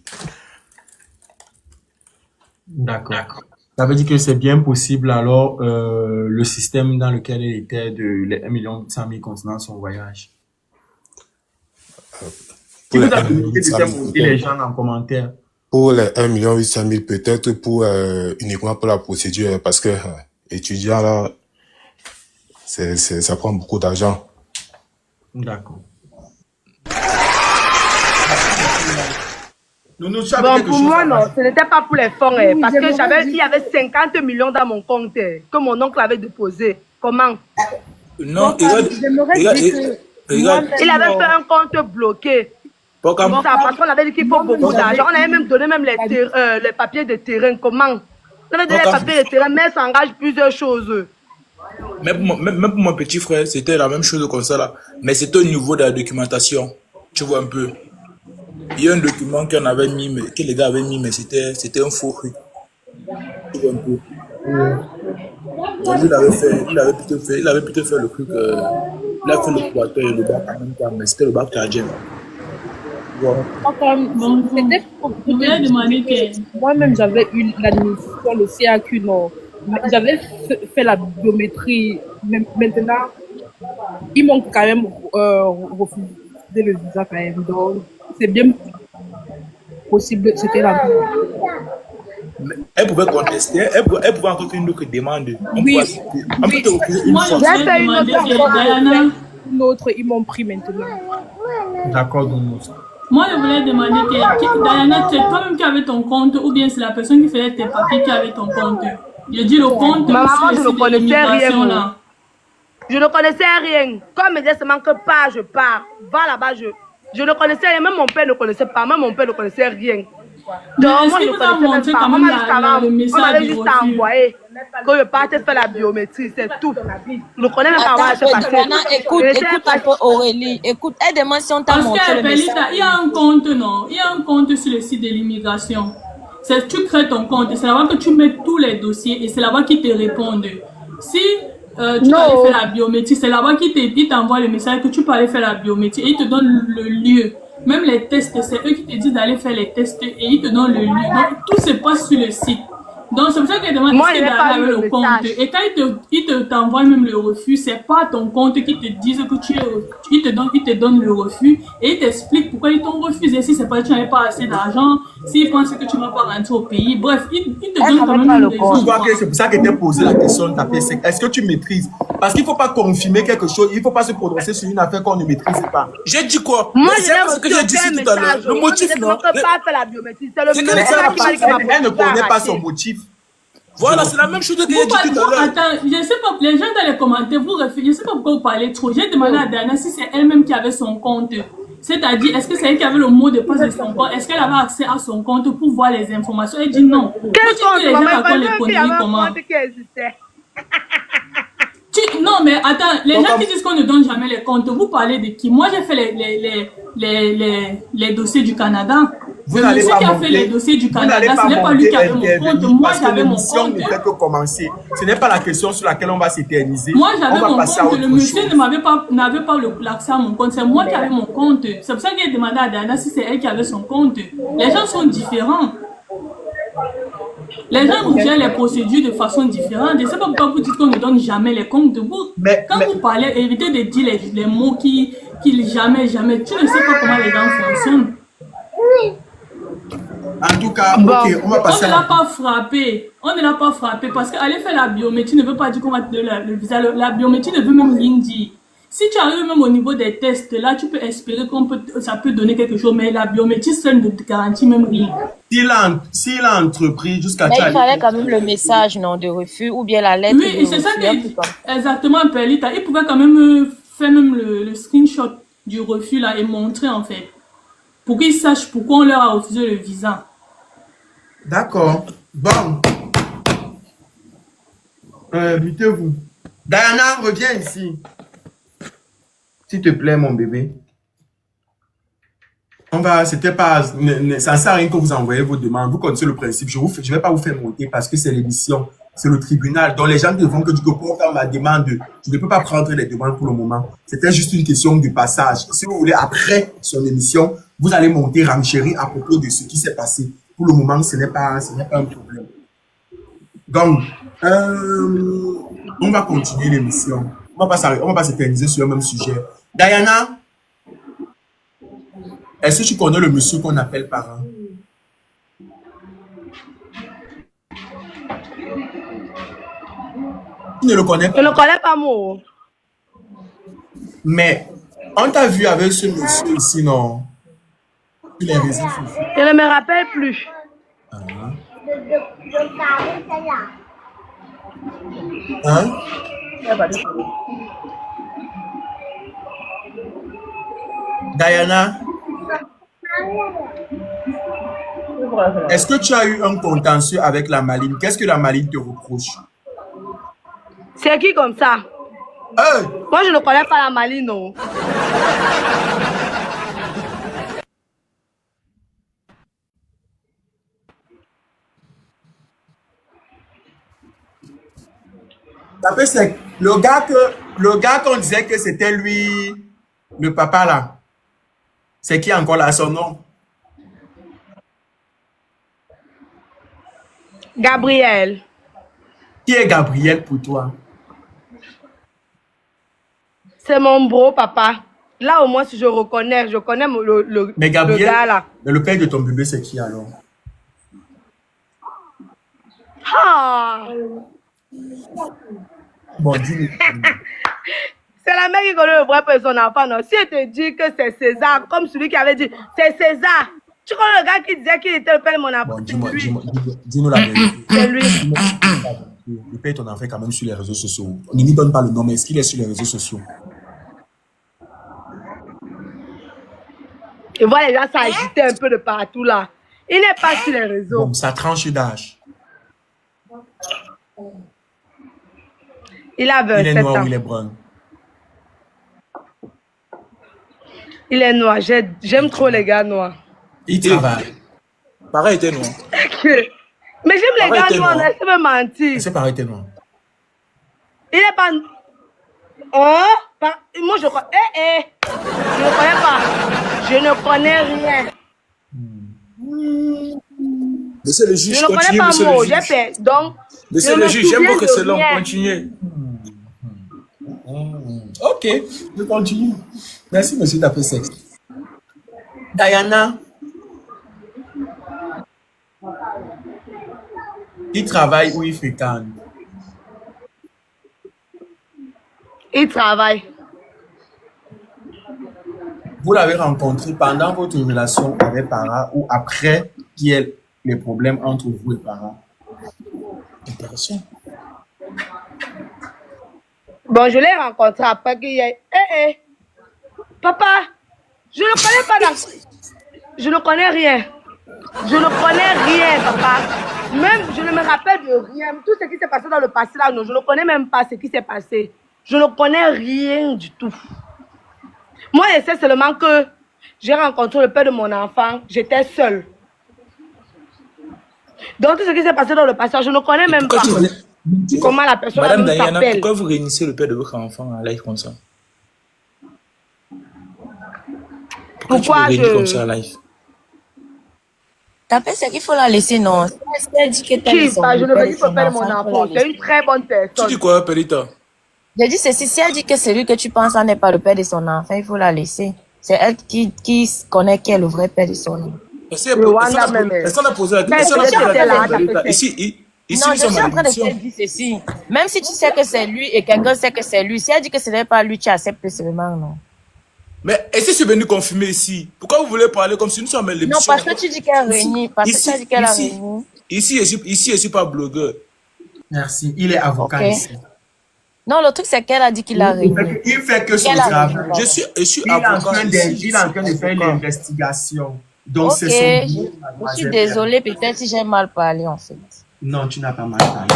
D'accord. Ça veut dire que c'est bien possible alors le système dans lequel elle était de les 1 800 000 concernant son voyage. Si vous avez monter les gens en commentaire. Pour les 1 800 000 peut-être pour uniquement pour la procédure parce que étudiant là ça prend beaucoup d'argent. D'accord. Bon, pour moi, non, ce n'était pas pour les fonds, parce que il y avait 50 millions dans mon compte que mon oncle avait déposé. Comment? Non, il avait fait un compte bloqué. Bon, parce qu'on avait dit qu'il faut beaucoup d'argent. On avait même donné les papiers de terrain. Comment? On avait donné les papiers de terrain, mais ça engage plusieurs choses. Même pour mon petit frère, c'était la même chose comme ça là. Mais c'était au niveau de la documentation. Tu vois un peu. Il y a un document qu'on avait mis, que les gars avaient mis, mais c'était un faux truc. Tu vois un peu. Donc, il avait plutôt fait le truc. Il a fait le couverteur et le bac en même temps, mais c'était le bac cardien. Bon, c'était pour demander que moi-même j'avais eu l'admission, le CAQ, non. J'avais fait la biométrie. Maintenant, ils m'ont quand même refusé le visa quand même. Donc, c'est bien possible. C'était la Elle pouvait contester, elle pouvait encore faire une autre demande. Oui. On peut te refuser une fois. J'ai fait une autre, ils m'ont pris maintenant. D'accord, donc. Moi, je voulais demander que Diana, c'est toi-même qui avais ton compte ou bien c'est la personne qui faisait tes papiers qui avait ton compte? Je dis le compte. Maman, je ne connaissais rien. Là. Je ne connaissais rien. Comme me disait seulement que pas, je pars. Va là-bas, je ne connaissais rien. Même mon père ne connaissait pas. Même mon père ne connaissait rien. Donc, moi, je ne connaissais même pas. On m'avait juste envoyé que je partais faire la biométrie, c'est tout. Je ne connais même pas moi, je sais pas. Écoute un peu Aurélie. Écoute, elle demande si on t'a montré le message. Il y a un compte, non? Il y a un compte sur le site de l'immigration. Tu crées ton compte et c'est là-bas que tu mets tous les dossiers et c'est là-bas qu'ils te répondent. Si tu peux aller faire la biométrie, c'est là-bas qu'ils t'envoient le message que tu peux aller faire la biométrie et ils te donnent le lieu. Même les tests, c'est eux qui te disent d'aller faire les tests et ils te donnent le lieu. Donc, tout se passe sur le site. Donc, c'est pour ça qu'elle demande est-ce que d'aller avec le compte. Et quand ils t'envoient même le refus, c'est pas ton compte qui te disent que ils te donnent le refus et ils t'expliquent pourquoi ils t'ont refusé. Si c'est pas que tu n'avais pas assez d'argent, s'ils pensent que tu ne vas pas rentrer au pays. Bref, ils te donnent quand même une raison. Tu vois que c'est pour ça qu'elle t'a posé la question de taper. Est-ce que tu maîtrises? Parce qu'il ne faut pas confirmer quelque chose. Il ne faut pas se prononcer sur une affaire qu'on ne maîtrise pas. J'ai dit quoi? Moi, c'est ce que j'ai dit tout à l'heure. Le motif, non? Elle ne connaît pas son motif. Voilà, c'est la même chose que j'ai dit tout à l'heure. Attends, je ne sais pas, les gens dans les commentaires, vous refusez, je ne sais pas pourquoi vous parlez trop. J'ai demandé à Diana si c'est elle-même qui avait son compte. C'est-à-dire, est-ce que c'est elle qui avait le mot de passe de son compte? Est-ce qu'elle avait accès à son compte pour voir les informations? Elle dit non. Quel compte? Les gens racontent les conneries comment? Non, mais attends, les gens qui disent qu'on ne donne jamais les comptes, vous parlez de qui? Moi, j'ai fait les dossiers du Canada. Vous n'allez pas qui a fait les dossiers du Canada, ce n'est pas lui qui avait mon compte. Moi, j'avais mon compte. Ne fait que commencer. Ce n'est pas la question sur laquelle on va s'éterniser. Moi, j'avais mon compte. Le monsieur n'avait pas l'accès à mon compte. C'est moi qui avais mon compte. C'est pour ça qu'elle demandé à Diana si c'est elle qui avait son compte. Les gens sont différents. Les gens gèrent les procédures de façon différente. Je ne sais pas pourquoi vous dites qu'on ne donne jamais les comptes. Quand vous parlez, évitez de dire les mots qui jamais. Tu ne sais pas comment les gens fonctionnent. En tout cas, ok, on va passer. On ne l'a pas frappé. On ne l'a pas frappé parce qu'aller faire la biométrie ne veut pas dire qu'on va te donner le visa. La biométrie ne veut même rien dire. Si tu arrives même au niveau des tests, là, tu peux espérer ça peut donner quelque chose, mais la biométrie seule ne te garantit même rien. S'il a entrepris jusqu'à... Mais il fallait quand même le message, non, de refus ou bien la lettre. Oui, et c'est ça que... Exactement, Perlita. Il pouvait quand même fait même le screenshot du refus là et montrer en fait. Pour qu'ils sachent pourquoi on leur a refusé le visa. D'accord. Bon. Mutez-vous. Diana, reviens ici. S'il te plaît, mon bébé. C'était pas, ça ne sert à rien que vous envoyez vos demandes. Vous connaissez le principe. Je vais pas vous faire monter parce que c'est l'émission, c'est le tribunal. Donc les gens devront que du coup, pour faire ma demande, je ne peux pas prendre les demandes pour le moment. C'était juste une question de passage. Si vous voulez, après son émission, vous allez monter renchérir à propos de ce qui s'est passé. Pour le moment, ce n'est pas un problème. Donc, on va continuer l'émission. On va pas s'éterniser sur le même sujet. Diana, est-ce que tu connais le monsieur qu'on appelle parent? Tu ne le connais Je pas. ne connais pas moi. Mais on t'a vu avec ce monsieur ici, non? Sur les réseaux sociaux. Je ne me rappelle plus. Hein? Diana, est-ce que tu as eu un contentieux avec la Maline? Qu'est-ce que la Maline te reproche? C'est qui comme ça? Moi, je ne connais pas la Mali, non. Après, c'est le gars qu'on disait que c'était lui, le papa là. C'est qui encore là, son nom? Gabriel. Qui est Gabriel pour toi? C'est mon bro, papa. Là, au moins, si je connais Mais le Gabriel, gars là. mais le père de ton bébé, c'est qui alors? Ah! Bon, dis-nous. C'est la mère qui connaît le vrai père de son enfant, non? Si elle te dit que c'est César, comme celui qui avait dit, c'est César. Tu connais le gars qui disait qu'il était le père de mon enfant? Bon, dis-nous la vérité. C'est lui. Le père de ton enfant est quand même sur les réseaux sociaux. On ne lui donne pas le nom, mais est-ce qu'il est sur les réseaux sociaux? Et voilà, les gens s'agitaient un peu de partout là. Il n'est pas sur les réseaux. Bon, sa tranche d'âge. Il a 27 ans. Il est noir ou il est brun? Il est noir. J'aime trop les gars noirs. Il travaille. Pareil, t'es noir. Mais j'aime les Pareil, gars t'es noirs, noir. laissez-moi mentir. C'est pareil, t'es noir. Il est pas... Oh, moi je connais... Je ne connais pas. Je ne connais rien. Laissez le juge Je ne connais continuer, pas monsieur moi. le J'ai juge. fait. Donc, Laissez le juge, j'aime pas que c'est long, continuez. Ok, je continue. Merci, monsieur Tapé Sexe. Diana, il travaille ou il fréquente? il travaille. Vous l'avez rencontré pendant votre relation avec Para ou après qu'il y ait les problèmes entre vous et Para? Intéressant. Bon, je l'ai rencontré après qu'il y ait... Papa, je ne connais pas la... Je ne connais rien. Je ne connais rien, papa. Même, je ne me rappelle de rien. Tout ce qui s'est passé dans le passé, là, non, je ne connais même pas ce qui s'est passé. Je ne connais rien du tout. Moi, je sais seulement que j'ai rencontré le père de mon enfant. J'étais seule. Donc, tout ce qui s'est passé dans le passé, je ne connais même pas comment la personne Madame Diana, s'appelle. pourquoi vous réunissez le père de votre enfant en live comme ça? Pourquoi tu le réunis comme ça en live? Tapé, c'est qu'il faut la laisser, non? Si elle dit que t'as Qui? Je ne veux dire que le père de mon enfant. C'est une très bonne Tu personne. dis quoi, Perita? J'ai dit ceci, si elle dit que celui que tu penses n'est pas le père de son enfant, il faut la laisser. C'est elle qui connaît qui est le vrai père de son enfant. Est-ce qu'on a posé la question? Ici, Non, nous je sommes suis à en train de l'émission. te dire ceci. Même si tu sais que c'est lui et quelqu'un sait que c'est lui, si elle dit que ce n'est pas lui, tu acceptes seulement, non? Mais est-ce que c'est venu confirmer ici? Pourquoi vous voulez parler comme si nous sommes à l'émission? Non, parce que tu dis qu'elle a réuni. Parce que tu as dit qu'elle a réuni. Ici, je ne suis pas blogueur. Merci. Il est avocat Ok. ici. Non, le truc, c'est qu'elle a dit qu'il a réglé. Il fait que son Qu'elle a travail. réglé, pardon. Je suis Il est en avocat train ici. il est en train de faire l'investigation. Donc, Ok, c'est son je boulot, suis mademoiselle. désolée, peut-être si j'ai mal parlé, en fait. Non, tu n'as pas mal parlé.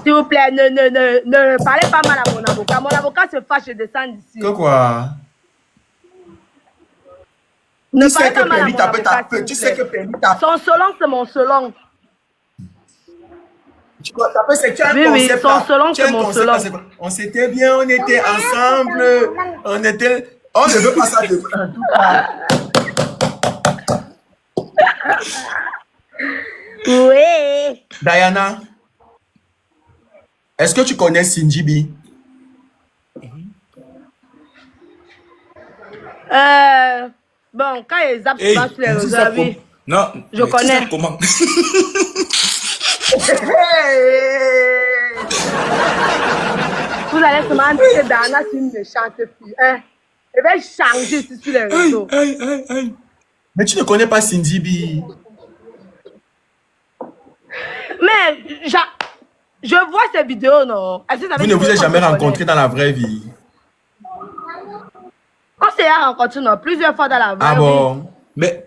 S'il vous plaît, ne parlez pas mal à mon avocat. Mon avocat se fâche, je descends d'ici. Que quoi? Ne Tu sais parlez que pas mal à Penny mon tape avocat, ta s'il tu vous sais que plaît. Penny tape. Son selon, c'est mon selon. Tu vois, c'est que tu as un Oui, concept son là. selon, Tu as c'est un mon concept là, selon. c'est quoi? On s'était bien, on était ensemble, on ne veut pas ça de en tout cas. Oui. Diana, est-ce que tu connais Cindy B? Bon, quand ils zappent Hey, souvent sur les on dit réseaux, ça oui, non, je mais tu sais connais. comment? Vous allez seulement dire que Dana, c'est une méchante fille. Hein? Elle va changer ici sur les Aïe, réseaux. aïe, aïe, aïe. Mais tu ne connais pas Cindy B. Mais je vois ces vidéos, non? Est-ce que ça veut Vous ne dire vous que êtes on jamais se connaît? rencontrés dans la vraie vie. On s'est rencontrés, non? Plusieurs fois dans la vraie Ah vie. bon? Mais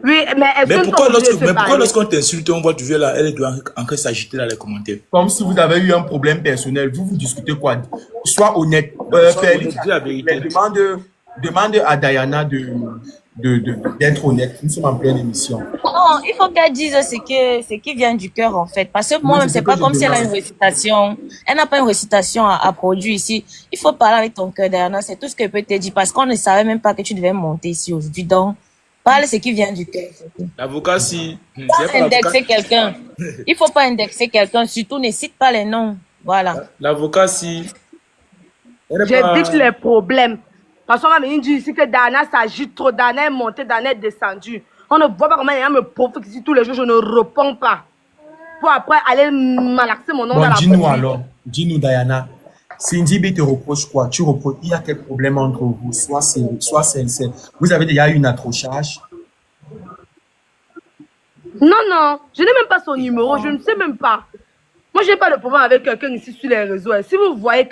Oui, mais est-ce que nous sommes obligés de se pourquoi parler? lorsqu'on t'insulte, on voit tu viens là, elle doit encore s'agiter dans les commentaires. Comme si vous avez eu un problème personnel, vous discutez quoi? Sois honnête. Sois Félix, honnête, dis la vérité. mais demande à Diana d'être honnête. Nous sommes en pleine émission. Non, il faut qu'elle dise ce qui vient du cœur, en fait. Parce que moi-même, c'est c'est ce pas que comme je si elle a demande. une récitation. Elle n'a pas une récitation à produire ici. Il faut parler avec ton cœur, Diana. C'est tout ce que peut te dire. Parce qu'on ne savait même pas que tu devais monter ici aujourd'hui. Donc, parle ce qui vient du cœur. L'avocat, si. Pas indexer quelqu'un. Il faut pas indexer quelqu'un. Surtout, ne cite pas les noms. Voilà. L'avocat, si. J'évite les problèmes. Parce qu'on va venir dire ici que Dana s'agite trop, Dana est montée, Dana est descendue. On ne voit pas comment il y a me provoque ici tous les jours, je ne réponds pas. Pour après aller malaxer mon nom dans Bon, la dis-nous boutique. alors. Dis-nous, Diana. Cindy B te reproche quoi? Tu reproches, il y a quel problème entre vous? Sois sincère. Vous avez déjà eu une accrochage? Non, je n'ai même pas son numéro, je ne sais même pas. Moi, je n'ai pas de problème avec quelqu'un ici sur les réseaux. Et si vous voyez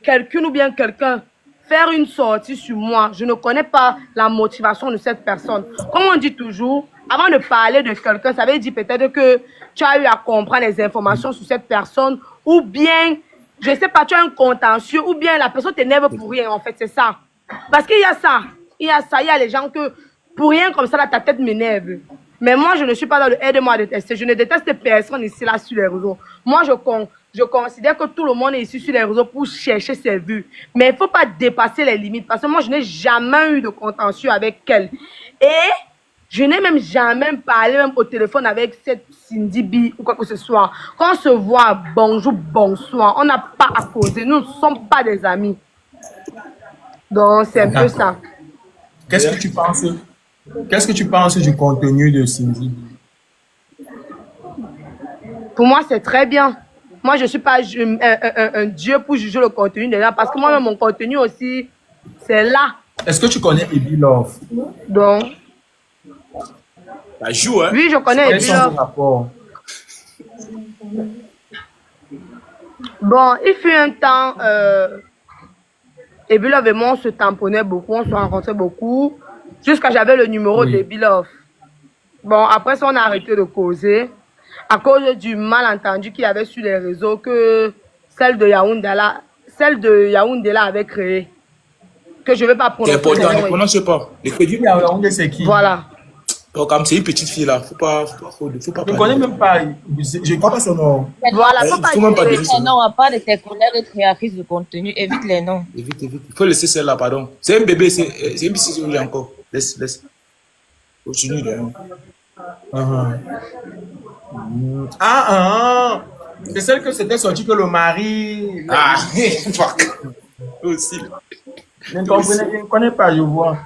quelqu'un ou bien quelqu'un faire une sortie sur moi, je ne connais pas la motivation de cette personne. Comme on dit toujours, avant de parler de quelqu'un, ça veut dire peut-être que tu as eu à comprendre les informations sur cette personne, ou bien, je ne sais pas, tu as un contentieux, ou bien la personne t'énerve pour rien, en fait, c'est ça. Parce qu'il y a ça, il y a les gens que, pour rien comme ça, là, ta tête m'énerve. Mais moi, je ne suis pas dans le aide-moi à détester. Je ne déteste personne ici, là, sur les réseaux. Moi, je considère que tout le monde est ici sur les réseaux pour chercher ses vues. Mais il ne faut pas dépasser les limites. Parce que moi, je n'ai jamais eu de contentieux avec elle. Et je n'ai même jamais parlé même au téléphone avec cette Cindy B ou quoi que ce soit. Quand on se voit, bonjour, bonsoir, on n'a pas à causer. Nous ne sommes pas des amis. Donc, c'est un peu ça. Qu'est-ce que tu penses? Qu'est-ce que tu penses du contenu de Cindy B? Pour moi, c'est très bien. Moi, je ne suis pas un dieu pour juger le contenu de là. Parce que moi-même, mon contenu aussi, c'est là. Est-ce que tu connais Ebi Love? Donc, Ça joue, hein? oui, je connais Quels sont Ebi vos Love. rapports? Bon, il fut un temps, Ebi Love et moi, on se tamponnait beaucoup, on se rencontrait beaucoup, jusqu'à j'avais le numéro Oui. d'Ebi Love. Bon, après ça, on a arrêté de causer, à cause du malentendu qu'il y avait sur les réseaux que celle de Yaoundé là avait créé. Que je ne vais pas C'est prononcer. important, le ne nom. prononce pas. Les crédits. Yaoundé, c'est qui? Voilà. Donc, comme c'est une petite fille là, faut pas Je ne parler. connais même pas. Je ne crois pas son nom. Voilà, Ouais, faut pas faut même pas dire. dire ça. Les noms, à part de tes collègues créatrices de contenu, évite les noms. Évite. Il faut laisser celle-là, pardon. C'est un bébé, c'est une petite fille encore. Laisse. Continue. C'est celle que c'était sorti que le mari. Ah, fuck. Aussi. Je ne connais pas, je vois.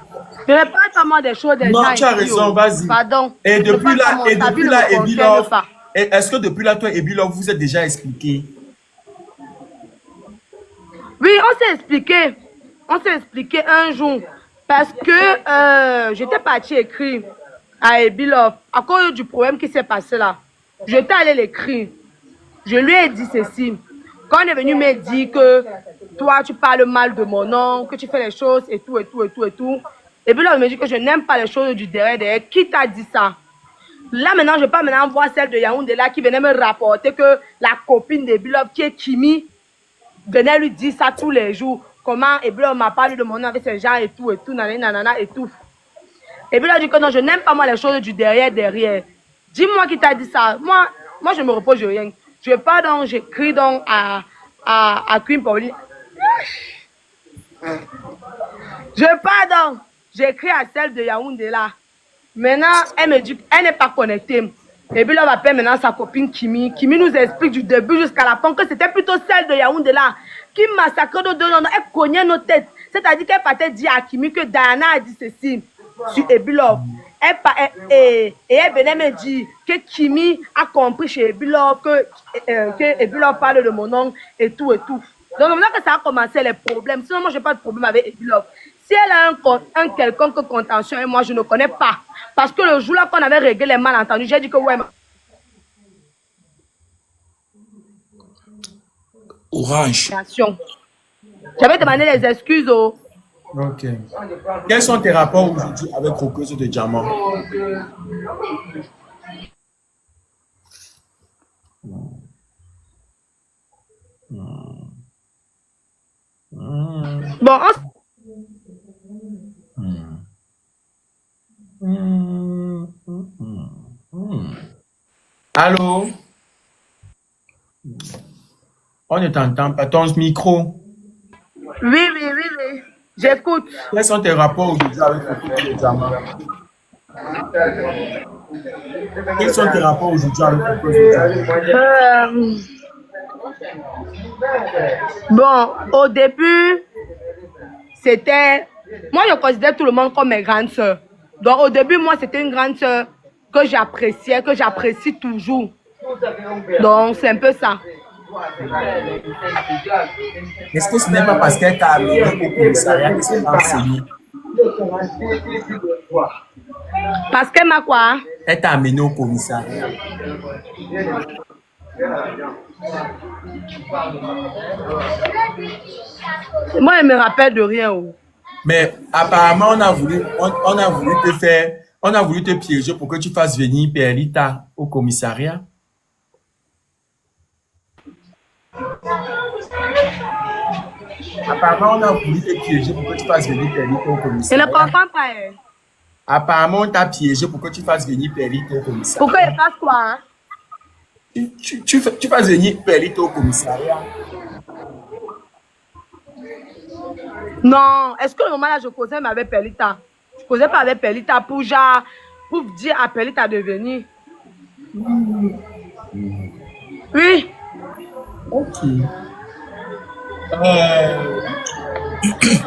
Je ne parle pas moi des choses des Non, gens tu as ici, raison, oh. vas-y. Pardon. Et Je depuis parle là, pas mon- ta vie ne me Ebi concerne Love, pas. est-ce que depuis là, toi, Ebi Love, vous êtes déjà expliqué? Oui, on s'est expliqué. On s'est expliqué un jour. Parce que j'étais partie écrire à Ebi Love à cause du problème qui s'est passé là. J'étais allée l'écrire. Je lui ai dit ceci. Quand on est venu me dire que toi, tu parles mal de mon nom, que tu fais les choses et tout, et tout, et tout, et tout. Et puis là, on me dit que je n'aime pas les choses du derrière. Qui t'a dit ça? Là, maintenant, je ne vais pas maintenant voir celle de Yaoundé là qui venait me rapporter que la copine de Bilov, qui est Kimi, venait lui dire ça tous les jours. Comment Bilov m'a parlé de mon nom avec ces gens et tout, nanana, et tout. Et puis là, il dit que non, je n'aime pas moi les choses du derrière. Dis-moi qui t'a dit ça. Moi, je me repose, je rien. Je pars donc, j'écris donc à Queen Pauline. Je pars donc, j'écris à celle de Yaoundé là. Maintenant, elle me dit qu'elle n'est pas connectée. Et puis là, on va appeler maintenant sa copine Kimi. Kimi nous explique du début jusqu'à la fin que c'était plutôt celle de Yaoundé là qui massacrait nos deux noms. Elle cognait nos têtes. C'est-à-dire qu'elle partait dire à Kimi que Diana a dit ceci sur Ebilov. Et elle venait me dire que Kimi a compris chez Ebilov que Ebilov parle de mon nom et tout et tout. Donc, maintenant que ça a commencé les problèmes. Sinon, moi, je n'ai pas de problème avec Ebilov. Si elle a un quelconque contention et moi, je ne connais pas. Parce que le jour-là qu'on avait réglé les malentendus, j'ai dit que ouais. Orange. J'avais demandé les excuses. Oh. Ok. Quels sont tes rapports aujourd'hui avec Roqueuse de Diamant? Bon, Allô? On ne t'entend pas. Ton micro. Oui. J'écoute. Quels sont tes rapports aujourd'hui avec Roqueuse de Diamant? Quels sont tes rapports aujourd'hui avec Roqueuse de Diamant? Bon, au début, c'était... Moi, je considère tout le monde comme mes grandes sœurs. Donc, au début, moi, c'était une grande sœur que j'appréciais, que j'apprécie toujours. Donc, c'est un peu ça. Est-ce que ce n'est pas parce qu'elle t'a amené au commissariat que c'est enseigné? Parce qu'elle m'a quoi? Elle t'a amené au commissariat. Moi, elle me rappelle de rien. Oh. Mais apparemment, on a voulu te piéger pour que tu fasses venir Perlita au commissariat. Apparemment, on a voulu te piéger pour que tu fasses venir Perlita au Je commissariat. ne comprends pas. Hein. Apparemment, on t'a piégé pour que tu fasses venir Perlita au commissariat. Pourquoi elle fasse quoi? Hein? Tu fasses venir Perlita au commissariat. Non, est-ce que le moment là, je causais avec Perlita? Je causais pas avec Perlita pour dire à Perlita de venir. Oui. Ok.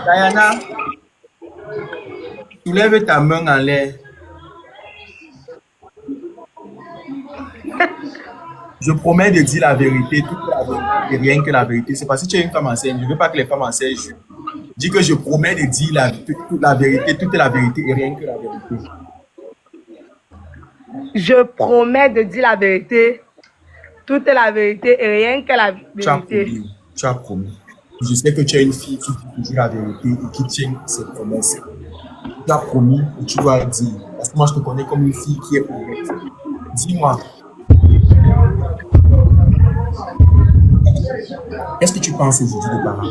Diana, soulève ta main en l'air. Je promets de dire la vérité, toute la vérité, et rien que la vérité. C'est parce que tu es une femme enceinte. Je ne veux pas que les femmes enceintes jouent. Dis que je promets de dire toute la vérité, toute la vérité et rien que la vérité. Je promets de dire la vérité, toute la vérité et rien que la vérité. Tu as promis. Je sais que tu es une fille qui dit toujours la vérité et qui tient ses promesses. Tu as promis et tu dois le dire. Parce que moi, je te connais comme une fille qui est honnête. Dis-moi. Qu'est-ce que tu penses aujourd'hui de Para?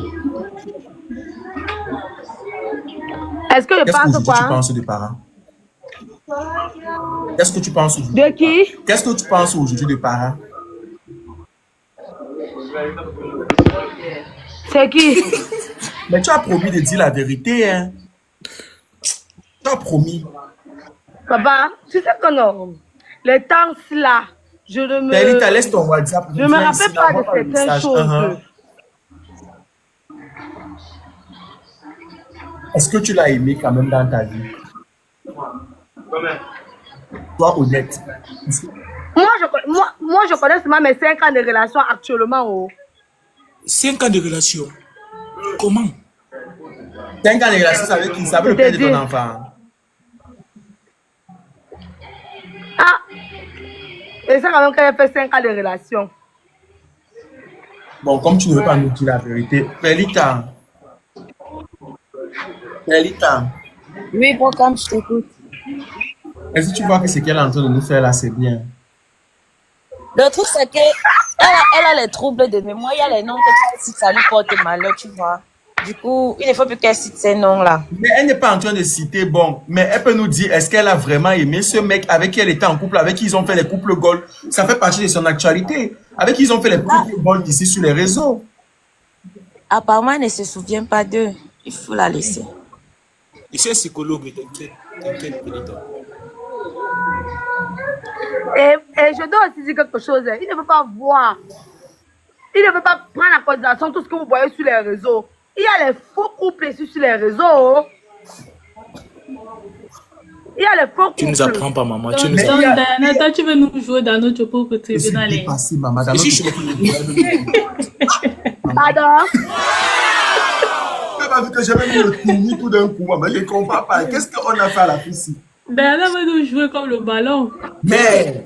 Est-ce que je pense quoi? Qu'est-ce que tu penses de Para? Qu'est-ce que tu penses aujourd'hui? De qui? Qu'est-ce que tu penses aujourd'hui de Para? C'est qui? Mais tu as promis de dire la vérité, hein? Tu as promis. Papa, tu sais que non. Les temps là, je ne me... Perlita, laisse ton WhatsApp. Je ne me rappelle pas de certaines choses. Est-ce que tu l'as aimé quand même dans ta vie? Sois honnête. Moi, je connais seulement mes 5 ans de relation actuellement. Oh. 5 ans de relation? Comment? 5 ans de relation, ça veut dire qu'il savait le père de ton enfant. Ah! Et ça, quand même, quand elle fait 5 ans de relation. Bon, comme tu ne veux pas nous dire la vérité, Pelita, Oui, bon, comme je t'écoute. est-ce que tu vois que ce qu'elle est en train de nous faire là, c'est bien? Le truc, c'est que elle a les troubles de mémoire. Il y a les noms que tu cites, ça lui porte malheur, tu vois. Du coup, il ne faut plus qu'elle cite ces noms-là. Mais elle n'est pas en train de citer, bon, mais elle peut nous dire, est-ce qu'elle a vraiment aimé ce mec avec qui elle était en couple, avec qui ils ont fait les couples gold? Ça fait partie de son actualité. Avec qui ils ont fait les couples gold ici sur les réseaux. Apparemment, elle ne se souvient pas d'eux. Il faut la laisser. Je suis un psychologue, t'inquiète, Pelita. Et je dois aussi dire quelque chose. Il ne veut pas voir. Il ne veut pas prendre en considération tout ce que vous voyez sur les réseaux. Il y a les faux couples ici sur les réseaux. Il y a les faux couples. Tu nous apprends pas, maman. Tu nous Donc, apprends. Diana, toi, tu veux nous jouer dans notre propre tribunal. C'est dépassé, maman. Dans Et si notre- Pardon? Tu n'as pas vu que j'avais mis le tournis tout d'un coup, maman. Je ne comprends pas. Qu'est-ce qu'on a fait à la fille ici? Diana veut nous jouer comme le ballon. Mais,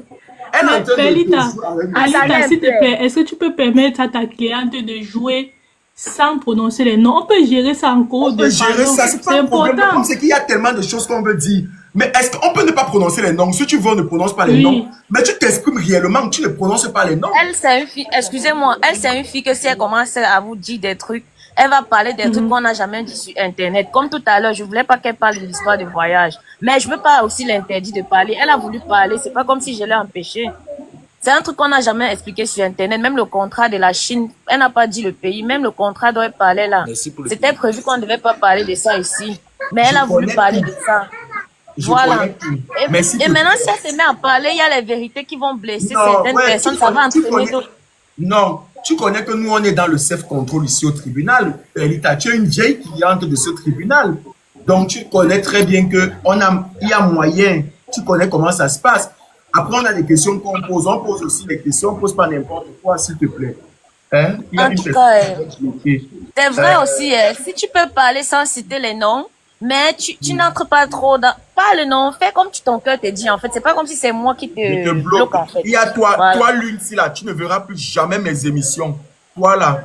elle est en Mais train de Pelita, jouer avec nous. Alita, s'il te plaît, est-ce que tu peux permettre à ta cliente de jouer sans prononcer les noms? On peut gérer ça en cours On de peut gérer ballon. ça, c'est C'est pas un problème. Le important. problème, c'est qu'il y a tellement de choses qu'on veut dire. Mais est-ce qu'on peut ne pas prononcer les noms? Si tu veux, on ne prononce pas les Oui. noms. Mais tu t'exprimes réellement, tu ne prononces pas les noms. Elle, c'est une fille, excusez-moi, elle, c'est une fille que si elle commence à vous dire des trucs, elle va parler des trucs qu'on n'a jamais dit sur Internet. Comme tout à l'heure, je voulais pas qu'elle parle de l'histoire de voyage. Mais je veux pas aussi l'interdire de parler. Elle a voulu parler. C'est pas comme si je l'ai empêchée. C'est un truc qu'on n'a jamais expliqué sur Internet. Même le contrat de la Chine, elle n'a pas dit le pays. Même le contrat dont elle parlait là. Merci pour le C'était prévu qu'on ne devait pas parler de ça ici. Mais elle Je a voulu connais parler tout. de ça. Je Voilà. connais tout. Et, Mais si et tu- maintenant, si elle se met à parler, il y a les vérités qui vont blesser Non, certaines ouais, personnes. tu Ça va tu entraîner d'autres. Non, tu connais que nous, on est dans le self-control ici au tribunal. Pelita, tu es une vieille cliente de ce tribunal. Donc, tu connais très bien que il y a moyen. Tu connais comment ça se passe. Après, on a des questions qu'on pose. On pose aussi des questions. On ne pose pas n'importe quoi, s'il te plaît. Hein? Il y a En une tout personne cas, qui est bloquée. c'est vrai aussi, si tu peux parler sans citer les noms, mais tu n'entres pas trop dans... Pas le nom, fais comme ton cœur te dit en fait. C'est pas comme si c'est moi qui Je te te bloque. bloque en fait. Il y a toi, Voilà. toi l'une, si là, tu ne verras plus jamais mes émissions. Voilà.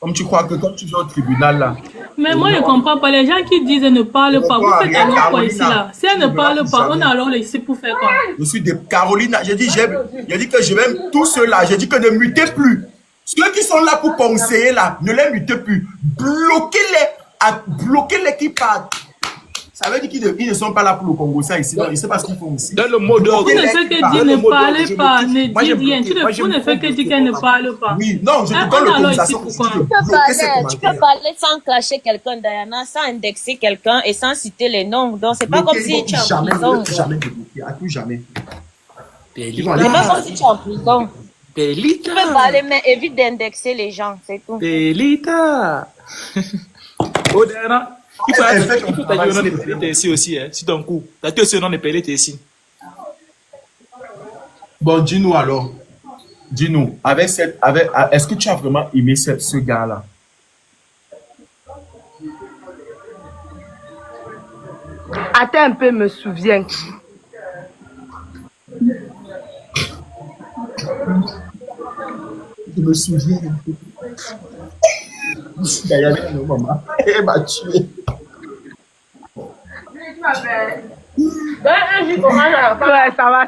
Comme tu crois que quand tu vas au tribunal là. Mais moi, je comprends pas. Les gens qui disent ne parlent pas. Vous faites alors quoi ici là? Si elle ne parle pas, on est alors ici pour faire quoi? Je suis de Carolina. J'ai dit que je vais tous ceux-là. J'ai dit que ne mutez plus. Ceux qui sont là pour conseiller là, ne les mutez plus. Bloquez-les qui partent. Ça veut dire qu'ils ne sont pas là pour le Congo, ça ici. Donc, ils ne savent pas ce qu'ils font ici. Dans le mot d'ordre. Vous ne Bloquez-les faites qui que partent. dire Dans le ne mot d'ordre, parlez je pas, bloque. ne Moi, dites j'ai rien. bloqué. Moi, j'ai Vous ne faites que dire qu'elle ne parle pas. Oui, non, je Hein, te donne on est alors l'autorisation. ici Si pourquoi? tu veux Tu peux bloquer ces parler, tu peux commentaires. parler sans clasher quelqu'un, Diana, sans indexer quelqu'un et sans citer les noms. Donc, c'est pas comme Bloquer, si ils tu es vont en jamais, prison. jamais te bloquer. À tout jamais. Ils vont Pelita. aller C'est pas par- comme si tu es en prison. Pelita. Tu peux parler, mais évite d'indexer les gens, c'est tout. Pelita. Oh, Diana. Il faut Elle fait il faut ton t'as dit travail, au nom de s'il te plaît. Pelita ici aussi, hein. Si ton coup. T'as dit aussi au nom de Pelita ici. Bon, dis-nous alors. Dis-nous, est-ce que tu as vraiment aimé ce gars-là? Attends un peu, me souviens. Je me souviens un peu. Il y avait un maman. Elle m'a tué. Ouais, ça va,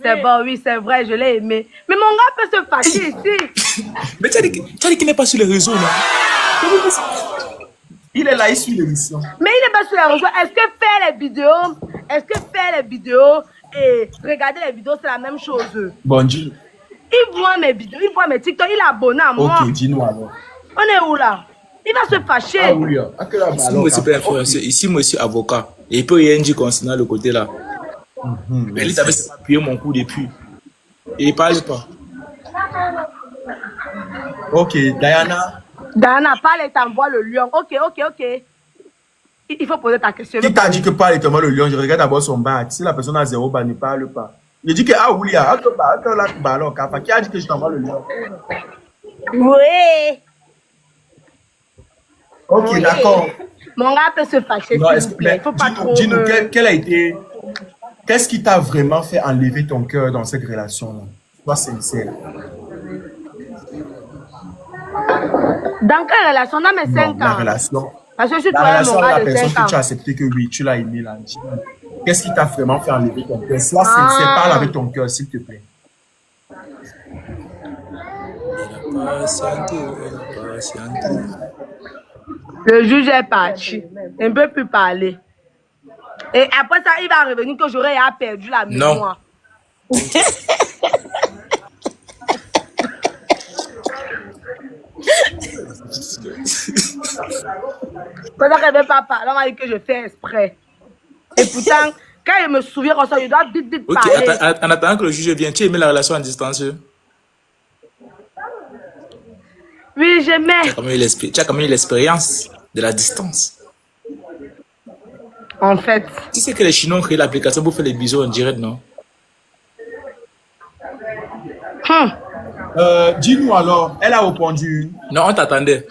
c'est bon, oui, c'est vrai, je l'ai aimé. Mais mon gars peut se fâcher ici. Mais tu as dit qu'il n'est pas sur les réseaux, là. Il est là, il suit l'émission. Mais il n'est pas sur les réseaux. Est-ce que faire les vidéos et regarder les vidéos, c'est la même chose? Bon, dis-nous. Il voit mes vidéos, il voit mes TikTok, il est abonné à moi. Ok, dis-nous alors. On est où là? Il va se fâcher. Ah oui, à quelle heure? Ici, moi aussi, pas influenceur. Ici, moi aussi, avocat. Et il peut rien dire concernant le côté là. Mais lui, t'avais appuyé mon coup depuis. Et il parle pas. Ok, Diana. Diana, parle et t'envoie le lion. Ok. Il faut poser ta question. Qui t'a dit que parle et moi le lion? Je regarde d'abord son bat. Si la personne a 0 bat, ne parle pas. Je dis que, ah oui, qui a dit que je t'envoie le lion? Oui. Ok, Oui. d'accord. Mon gars peut se fâcher, Non, s'il vous plaît. Il faut pas trop... dis-nous, quel a été, qu'est-ce qui t'a vraiment fait enlever ton cœur dans cette relation-là? Sois sincère. Dans quelle relation? Dans mes 5 la ans. relation. Parce que je suis La toi un relation avec aura la de personne 5 que ans. tu as accepté que oui, tu l'as aimé là. Qu'est-ce qui t'a vraiment fait enlever ton cœur? Sois sincère, Ah. parle avec ton cœur, s'il te plaît. Elle a patienté, elle a patienté. Le juge est parti. Il ne peut plus parler. Et après ça, il va revenir que j'aurais perdu la mémoire. Pendant qu'elle ne veut pas parler, on m'a dit que je fais exprès. Et pourtant, quand je me souviens comme ça, je dois vite Ok, parler. en attendant que le juge vienne, tu as aimé la relation à distance? Oui, j'aimais. Tu as quand même eu l'expérience de la distance. En fait. Tu sais que les Chinois ont créé l'application pour faire les bisous en direct, non? Dis-nous alors, elle a répondu. Non, on t'attendait.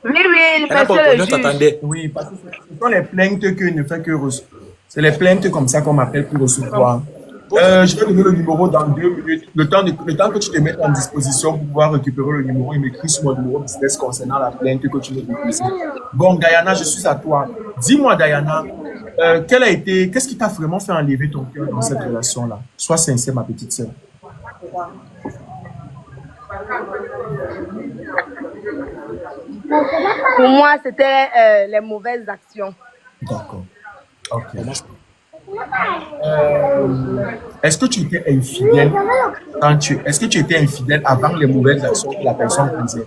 Oui, Elle n'a pas répondu, on t'attendait. Oui, parce que ce sont les plaintes que ne fait que recevoir. C'est les plaintes comme ça qu'on m'appelle pour recevoir. Je vais donner le numéro dans 2 minutes. Le temps que tu te mettes en disposition pour pouvoir récupérer le numéro, il m'écrit sur mon numéro business concernant la plainte que tu veux déposer. Bon, Diana, je suis à toi. Dis-moi, Diana, qu'est-ce qui t'a vraiment fait enlever ton cœur dans cette relation-là? Sois sincère, ma petite sœur. Pour moi, c'était les mauvaises actions. D'accord. Ok. Est-ce que tu étais infidèle est-ce que tu étais infidèle avant les mauvaises actions que la personne faisait?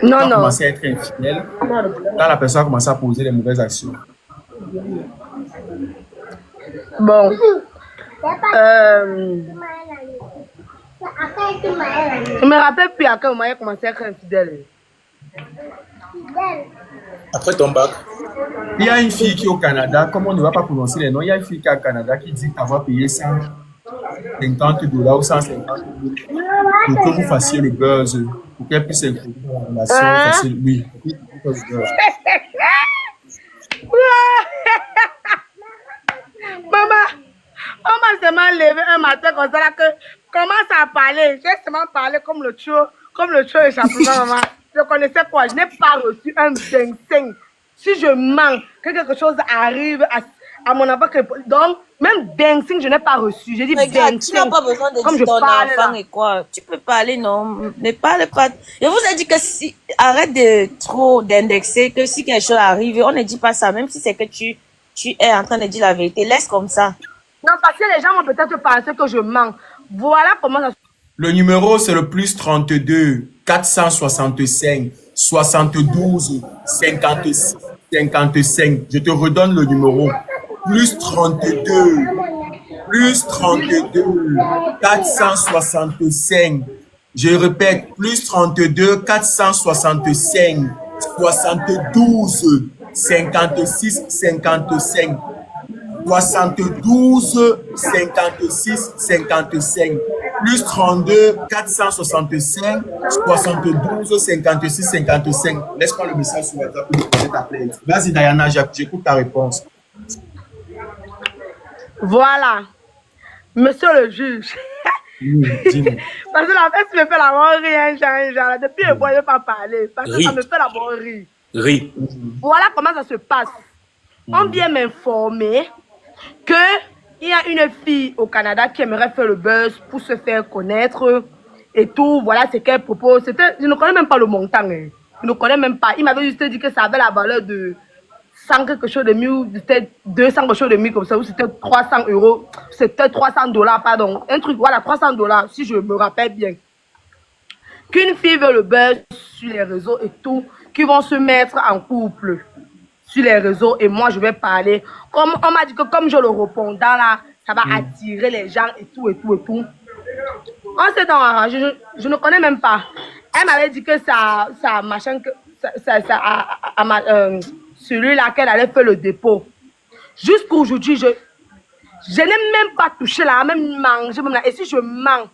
Non, Tu as non. commencé à être infidèle quand la personne a commencé à poser les mauvaises actions. Bon. Je me rappelle plus à quel moment j'ai commencé à être infidèle. Après ton bac. Il y a une fille qui est au Canada, comme on ne va pas prononcer les noms, il y a une fille qui est au Canada qui dit qu'avoir payé $150 ou 150 $ pour que vous fassiez le buzz, pour qu'elle puisse introduire la relation facile. Oui. Maman, on m'a seulement levé un matin comme ça là que commence à parler. J'ai seulement parlé comme le show échappement, maman. Je connaissais quoi? Je n'ai pas reçu un 25. Si je mens, que quelque chose arrive à mon enfant, donc même 25, je n'ai pas reçu. J'ai dit Regarde, 25. tu n'as pas besoin de Comme dire je ton parle enfant là. et quoi. Tu peux parler, non. Ne parle pas. Je vous ai dit que si, arrête de trop d'indexer, que si quelque chose arrive, on ne dit pas ça, même si c'est que tu es en train de dire la vérité. Laisse comme ça. Non, parce que les gens vont peut-être penser que je mens. Voilà comment ça se... Le numéro, c'est le plus 32 465 72 56 55. Je te redonne le numéro. Plus 32 465. Je répète, plus 32 465 72 56 55. 72 56 55 plus 32 465 72 56 55. Laisse-moi le message sur WhatsApp pour poser ta plainte. Vas-y Diana, j'écoute ta réponse. Voilà. Monsieur le juge. Dis-moi. Parce que la fête me fait la rire, genre, depuis le bois, je ne vais pas parler. Parce que ça me fait la rire. Ri. Voilà comment ça se passe. On vient m'informer qu'il y a une fille au Canada qui aimerait faire le buzz pour se faire connaître et tout. Voilà ce qu'elle propose. Je ne connais même pas le montant. Hein. Je ne connais même pas. Il m'avait juste dit que ça avait la valeur de 100 quelque chose de mieux, c'était 200 quelque chose de mieux comme ça, ou c'était 300 €, c'était 300 $, pardon. Un truc, voilà, 300 $, si je me rappelle bien. Qu'une fille veut le buzz sur les réseaux et tout, qui vont se mettre en couple sur les réseaux et moi je vais parler. Comme on m'a dit que comme je le répondant là, ça va attirer les gens et tout et tout et tout. On s'est arrangé, je ne connais même pas. Elle m'avait dit que ça machin, que celui-là qu'elle allait faire le dépôt. Jusqu'aujourd'hui, je n'ai même pas touché là, même mangé même là. Et si je mens,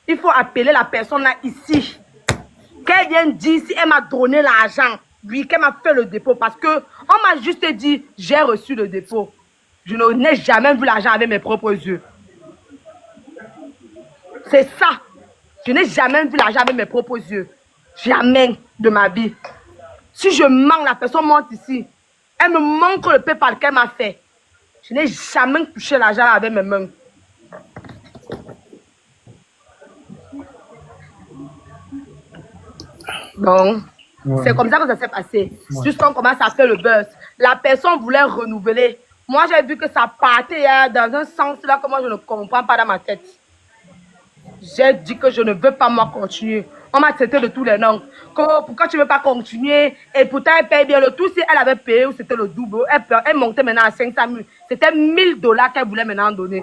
il faut appeler la personne là ici. Qu'elle vienne dire si elle m'a donné l'argent, oui, qu'elle m'a fait le dépôt. Parce que on m'a juste dit, j'ai reçu le dépôt. Je n'ai jamais vu l'argent avec mes propres yeux. C'est ça. Je n'ai jamais vu l'argent avec mes propres yeux. Jamais de ma vie. Si je mens, la personne monte ici. Elle me montre le PayPal qu'elle m'a fait. Je n'ai jamais touché l'argent avec mes mains. Donc, c'est comme ça que ça s'est passé. Jusqu'on commence à faire le buzz. La personne voulait renouveler. Moi, j'ai vu que ça partait dans un sens là que moi, je ne comprends pas dans ma tête. J'ai dit que je ne veux pas moi continuer. On m'a traité de tous les noms. Pourquoi tu ne veux pas continuer? Et pourtant, elle paye bien le tout. Si elle avait payé ou c'était le double, elle montait maintenant à 500 000. C'était 1000 $ qu'elle voulait maintenant donner.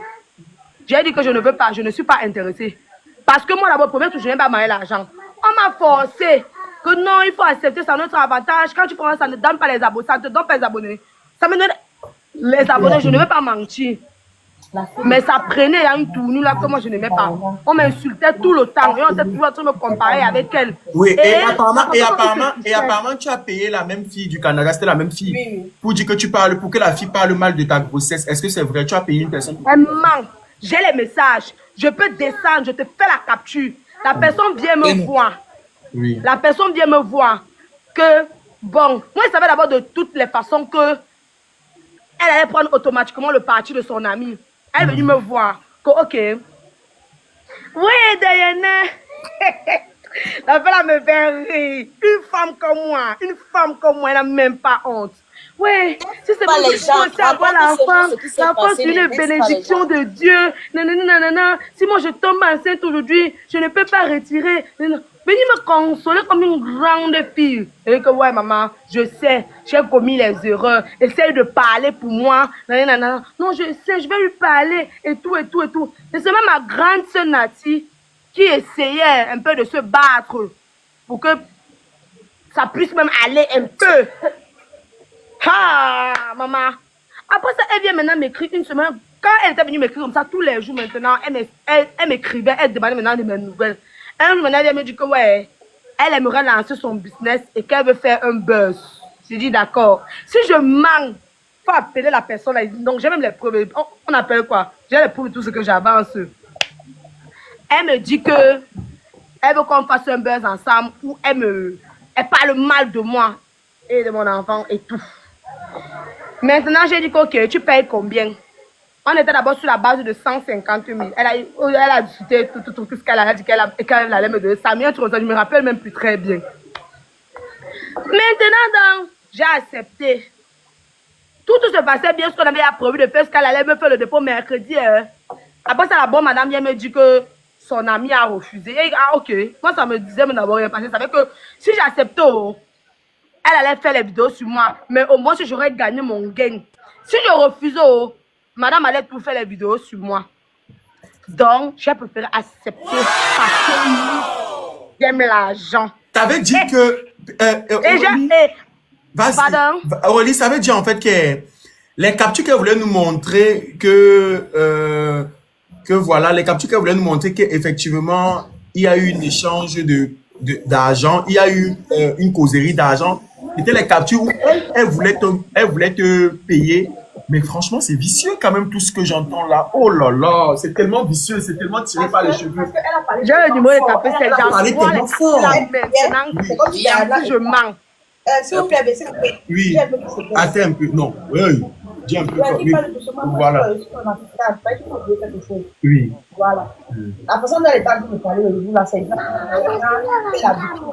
J'ai dit que je ne veux pas, je ne suis pas intéressée. Parce que moi, d'abord, premier tour, je n'ai pas marié l'argent. On m'a forcé que non, il faut accepter, c'est notre avantage. Quand tu commences, ça ne donne pas les abonnés, ça ne te donne pas les abonnés. Ça me donne les abonnés, je ne veux pas mentir. Mais ça prenait une tournure là que moi je n'aimais pas. On m'insultait tout le temps et on était toujours en train de me comparer avec elle. Oui, et apparemment, tu as payé la même fille du Canada, c'était la même fille. Oui. Pour dire que tu parles, pour que la fille parle mal de ta grossesse. Est-ce que c'est vrai? Tu as payé une personne? Elle ment. J'ai les messages. Je peux descendre, je te fais la capture. La personne vient me voir. Oui. La personne vient me voir que, bon, moi je savais d'abord de toutes les façons que elle allait prendre automatiquement le parti de son ami. Elle est venue me voir. Que, ok. Oui, Diana. La fille là me fait rire. Une femme comme moi, elle n'a même pas honte. Oui, si c'est pas les gens qui avoir l'enfant, c'est une bénédiction de Dieu. Nanana. Si moi je tombe enceinte aujourd'hui, je ne peux pas retirer. Venez me consoler comme une grande fille. Et que ouais maman, je sais, j'ai commis les erreurs. Essaye de parler pour moi. Non, je sais, je vais lui parler et tout. Et c'est même ma grande sœur Nati qui essayait un peu de se battre pour que ça puisse même aller un peu. Ah, maman. Après ça, elle vient maintenant m'écrire une semaine. Quand elle était venue m'écrire comme ça tous les jours maintenant, elle m'écrivait, elle demandait maintenant de mes nouvelles. Elle me dit que ouais, elle aimerait lancer son business et qu'elle veut faire un buzz. J'ai dit d'accord. Si je mens, faut appeler la personne là. Donc j'ai même les preuves. On appelle quoi? J'ai les preuves de tout ce que j'avance. Elle me dit que elle veut qu'on fasse un buzz ensemble où elle parle mal de moi et de mon enfant et tout. Maintenant j'ai dit que ok, tu payes combien? On était d'abord sur la base de 150 000. Elle a discuté tout ce qu'elle a dit qu'elle allait me donner. Ça m'a je me rappelle même plus très bien. Maintenant, donc, j'ai accepté. Tout se passait bien, ce qu'on avait prévu de faire, ce qu'elle allait me faire le dépôt mercredi. Après ça, la bonne madame vient me dire que son ami a refusé. Et, ok. Moi, ça me disait, mais d'abord rien passé. Ça veut que si j'acceptais, elle allait faire les vidéos sur moi. Mais au moins, si j'aurais gagné mon gain. Si je refusais, madame allait tout faire les vidéos sur moi. Donc, j'ai préféré accepter parce que j'aime l'argent. T'avais dit que... Aurélie, ça veut dire en fait que les captures qu'elle voulait nous montrer que voilà, les captures qu'elle voulait nous montrer qu'effectivement, il y a eu un échange d'argent, il y a eu une causerie d'argent. C'était les captures où elle voulait te payer. Mais franchement, c'est vicieux quand même tout ce que j'entends là. Oh là là, c'est tellement vicieux, c'est tellement tiré par les cheveux. J'ai le numéro de taper ces gens. Elle parlé tellement fort. Maintenant, je mens. S'il vous plaît, baissez un peu. Oui. Attends un peu. Non. Oui. Dis un peu. Voilà. Oui. Voilà. La façon dont elle est en train de me parler le jour là, c'est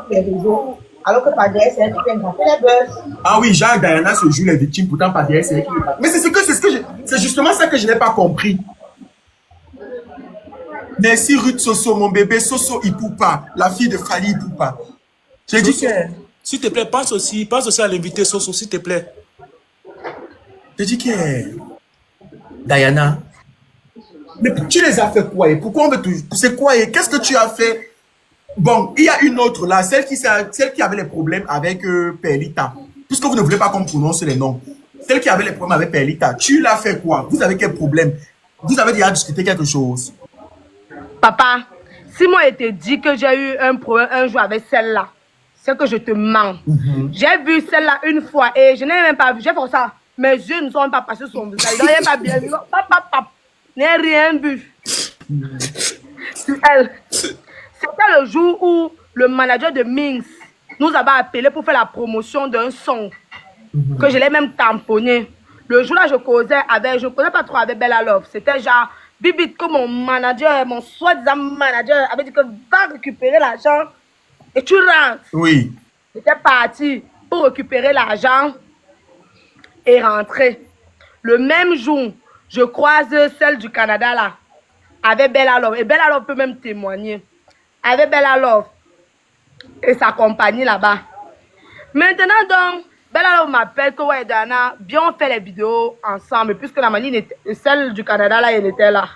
les réseaux. Alors que par derrière, c'est elle qui vient gratter les buzz. Ah oui, Jacques Diana se joue les victimes, pourtant par derrière, c'est elle qui les gratte. Mais c'est justement ça que je n'ai pas compris. Merci Ruth Soso, mon bébé Soso Ipoupa, la fille de Fali Ipoupa. J'ai dit que... S'il te plaît, pense aussi à l'invité Soso, s'il te plaît. J'ai dit que... Diana, mais tu les as fait quoi? Et pourquoi on veut toujours... C'est quoi? Et qu'est-ce que tu as fait? Bon, il y a une autre là, celle qui avait les problèmes avec Perlita. Puisque vous ne voulez pas qu'on prononce les noms. Celle qui avait les problèmes avec Perlita, tu l'as fait quoi? Vous avez quel problème? Vous avez déjà discuté quelque chose? Papa, si moi je te dis que j'ai eu un problème un jour avec celle-là, c'est que je te mens. J'ai vu celle-là une fois et je n'ai même pas vu. J'ai fait ça. Mes yeux ne sont même pas passés sur son visage. Il n'a pas bien vu. Je n'ai rien vu. Elle. C'était le jour où le manager de Minx nous avait appelé pour faire la promotion d'un son que je l'ai même tamponné. Le jour-là, je causais avec, je ne connais pas trop avec Bella Love. C'était genre, Bibit, que mon manager, mon soi-disant manager avait dit que va récupérer l'argent et tu rentres. Oui. J'étais parti pour récupérer l'argent et rentrer. Le même jour, je croise celle du Canada là, avec Bella Love. Et Bella Love peut même témoigner. Avec Bella Love et sa compagnie là-bas. Maintenant donc, Bella Love m'appelle que ouais, Dana, viens on fait les vidéos ensemble. Puisque la manie, celle du Canada là, elle était là.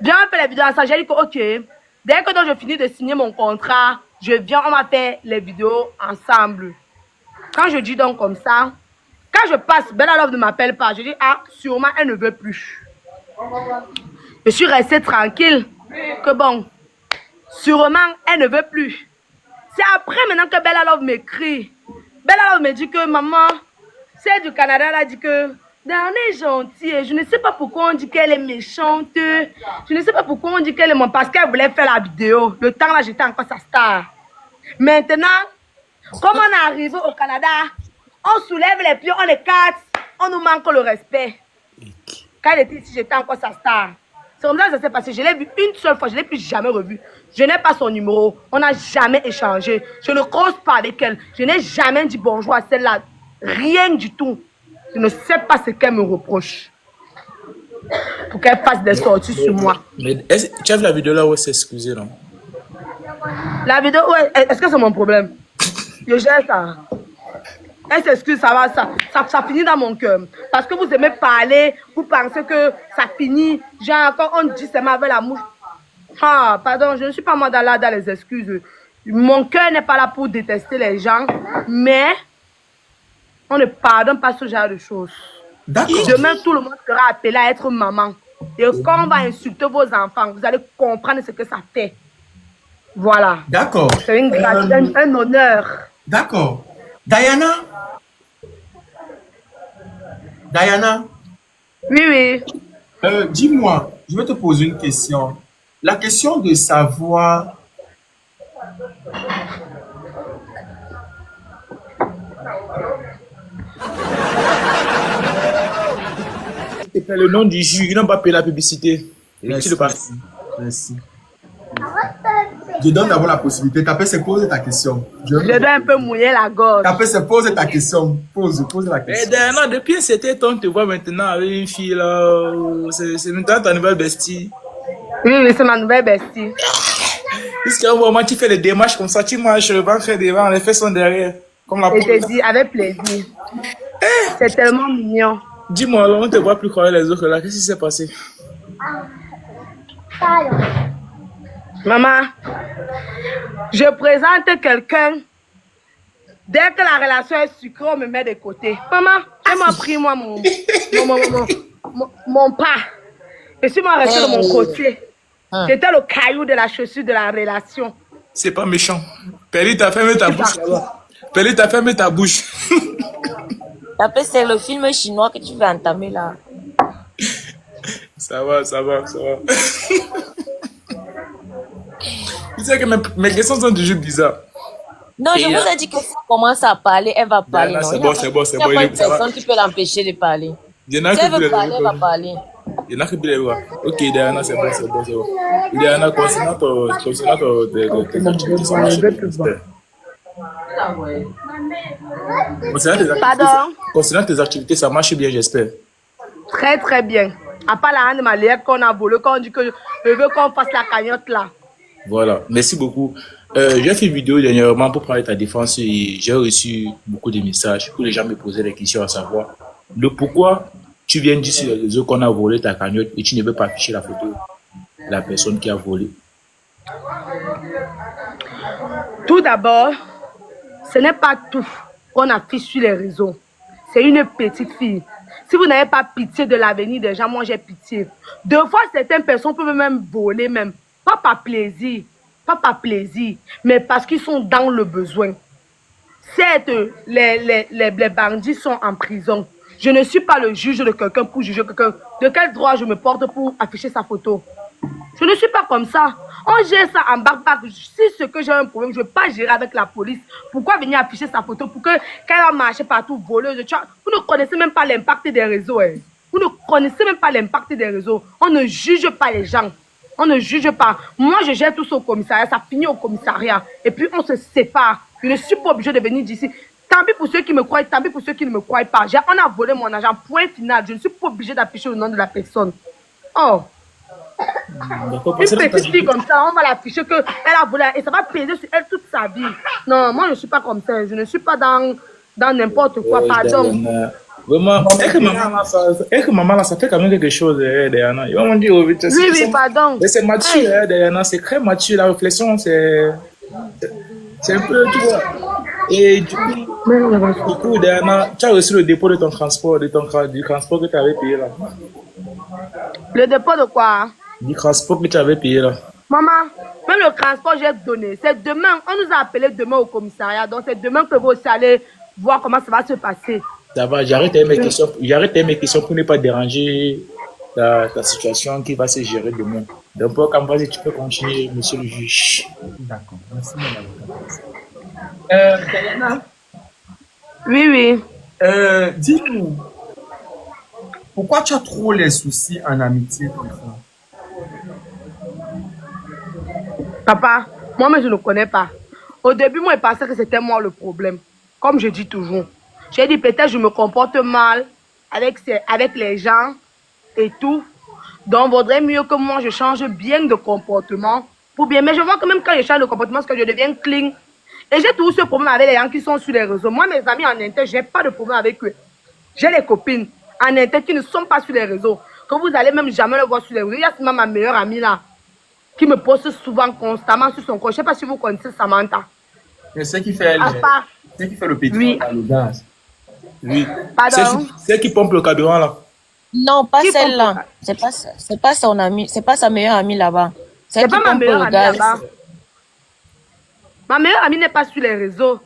Viens on fait les vidéos ensemble. J'ai dit que ok, dès que donc je finis de signer mon contrat, je viens, on va faire les vidéos ensemble. Quand je dis donc comme ça, quand je passe, Bella Love ne m'appelle pas. Je dis, ah, sûrement, elle ne veut plus. Je suis restée tranquille. Que bon, sûrement, elle ne veut plus. C'est après maintenant que Bella Love m'écrit. Bella Love me dit que, maman, celle du Canada, elle a dit que, Dana est gentille. Je ne sais pas pourquoi on dit qu'elle est méchante. Je ne sais pas pourquoi on dit qu'elle est mon... Parce qu'elle voulait faire la vidéo. Le temps là, j'étais encore sa star. Maintenant, comme on est arrivé au Canada, on soulève les pieds, on les casse, on nous manque le respect. Quand elle était ici, j'étais encore sa star. C'est comme ça que ça s'est passé. Je l'ai vu une seule fois, je ne l'ai plus jamais revu. Je n'ai pas son numéro, on n'a jamais échangé. Je ne cause pas avec elle. Je n'ai jamais dit bonjour à celle-là. Rien du tout. Je ne sais pas ce qu'elle me reproche. Pour qu'elle fasse des sorties sur moi. Mais tu as vu la vidéo là où elle s'est excusée, non? La vidéo, ouais, est-ce que c'est mon problème? Je gère ça. Elle s'excuse, ça va, ça finit dans mon cœur. Parce que vous aimez parler, vous pensez que ça finit. Genre, quand on dit seulement avec la mouche. Ah, pardon, je ne suis pas moi dans les excuses. Mon cœur n'est pas là pour détester les gens, mais on ne pardonne pas ce genre de choses. Demain, tout le monde sera appelé à être maman. Et quand on va insulter vos enfants, vous allez comprendre ce que ça fait. Voilà. D'accord. C'est une gratitude, un honneur. D'accord. Diana? Diana? Oui, oui. Dis-moi, je vais te poser une question. La question de savoir... C'est le nom du jus, ils n'ont pas payé la publicité. Merci. Merci. Je donne d'abord la possibilité. T'appelles, c'est poser ta question. Je dois un peu mouiller la gorge. T'appelles, c'est poser ta question. Pose la question. Mais non, depuis cet été, on te voit maintenant avec une fille là. C'est maintenant ta nouvelle bestie. Oui, c'est ma nouvelle bestie. Puisqu'à un moment, tu fais des démarches comme ça, tu marches, le ventre fait devant, les fesses sont derrière. Comme la poule. Je te dis, avec plaisir. C'est tellement mignon. Dis-moi, on ne te voit plus croire les autres là. Qu'est-ce qui s'est passé? Maman, je présente quelqu'un. Dès que la relation est sucrée, on me met de côté. Maman, elle m'a pris moi mon pas. Je suis moi restée de mon côté. C'était le caillou de la chaussure de la relation. C'est pas méchant. Péli, t'as fermé ta bouche là-bas. Péli, t'as fermé ta bouche. C'est le film chinois que tu veux entamer là. Ça va. Tu sais que mes questions sont toujours bizarres. Non, je vous ai dit que si elle commence à parler, elle va parler. C'est bon. Il n'y a pas une personne qui peut l'empêcher de parler. Si elle veut parler, elle va parler. Il y en a qui veulent les voir. Ok, Diana, c'est bon. Diana, concernant tes activités, ça marche bien, j'espère. Concernant tes activités, ça marche bien, j'espère. Très, très bien. À part la de ma lèvre qu'on a volé, quand on dit que je veux qu'on fasse la cagnotte là. Voilà, merci beaucoup. J'ai fait une vidéo dernièrement pour parler de ta défense et j'ai reçu beaucoup de messages où les gens me posaient des questions à savoir le pourquoi tu viens dire sur les réseaux qu'on a volé ta cagnotte et tu ne veux pas afficher la photo de la personne qui a volé. Tout d'abord, ce n'est pas tout qu'on affiche sur les réseaux. C'est une petite fille. Si vous n'avez pas pitié de l'avenir des gens, moi j'ai pitié. Deux fois, certaines personnes peuvent même voler, même. Pas par plaisir, mais parce qu'ils sont dans le besoin. Certes, les bandits sont en prison. Je ne suis pas le juge de quelqu'un pour juger quelqu'un. De quel droit je me porte pour afficher sa photo? Je ne suis pas comme ça. On gère ça en backpack. Si ce que j'ai un problème, je ne vais pas gérer avec la police. Pourquoi venir afficher sa photo pour que quand elle va marcher partout, voleuse, vous ne connaissez même pas l'impact des réseaux. Hein. Vous ne connaissez même pas l'impact des réseaux. On ne juge pas les gens. On ne juge pas. Moi, je gère tout ça au commissariat. Ça finit au commissariat. Et puis, on se sépare. Je ne suis pas obligée de venir d'ici. Tant pis pour ceux qui me croient, tant pis pour ceux qui ne me croient pas. On a volé mon argent. Point final. Je ne suis pas obligée d'afficher le nom de la personne. Oh. Une petite fille comme ça, on va l'afficher qu'elle a volé et ça va peser sur elle toute sa vie. Non, moi je ne suis pas comme ça. Je ne suis pas dans n'importe quoi. Pardon. Vraiment, est-ce que maman là, ça fait quand même quelque chose, Diana? Ils vont me dire, oui, pardon. Mais c'est mature, Diana, c'est très mature. La réflexion, c'est un peu, tu vois. Et du coup, Diana, tu as reçu le dépôt de ton transport, du transport que tu avais payé là. Le dépôt de quoi? Du transport que tu avais payé là. Maman, même le transport, j'ai donné. C'est demain. On nous a appelé demain au commissariat. Donc, c'est demain que vous aussi allez voir comment ça va se passer. Ça va, j'arrête mes questions pour ne pas déranger ta situation qui va se gérer demain. Donc, comme vas-y, tu peux continuer, monsieur le juge. D'accord. Merci, madame. Diana? Oui. Dis-nous, pourquoi tu as trop les soucis en amitié comme ça? Papa, moi-même, je ne connais pas. Au début, moi, je pensais que c'était moi le problème. Comme je dis toujours. J'ai dit peut-être je me comporte mal avec les gens et tout. Donc, il vaudrait mieux que moi, je change bien de comportement. Pour bien. Mais je vois que même quand je change de comportement, parce que je deviens clean. Et j'ai toujours ce problème avec les gens qui sont sur les réseaux. Moi, mes amis en inter, je n'ai pas de problème avec eux. J'ai des copines en inter qui ne sont pas sur les réseaux. Que vous allez même jamais le voir sur les réseaux. Il y a seulement ma meilleure amie là, qui me poste souvent, constamment sur son compte. Je ne sais pas si vous connaissez Samantha. C'est ce qui fait le pétrole dans le gaz. Oui. Pardon? C'est qui pompe le carburant là. Non, pas celle-là. C'est pas ça. C'est pas son amie. C'est pas sa meilleure amie là-bas. C'est pas ma meilleure amie là-bas. Ma meilleure amie n'est pas sur les réseaux.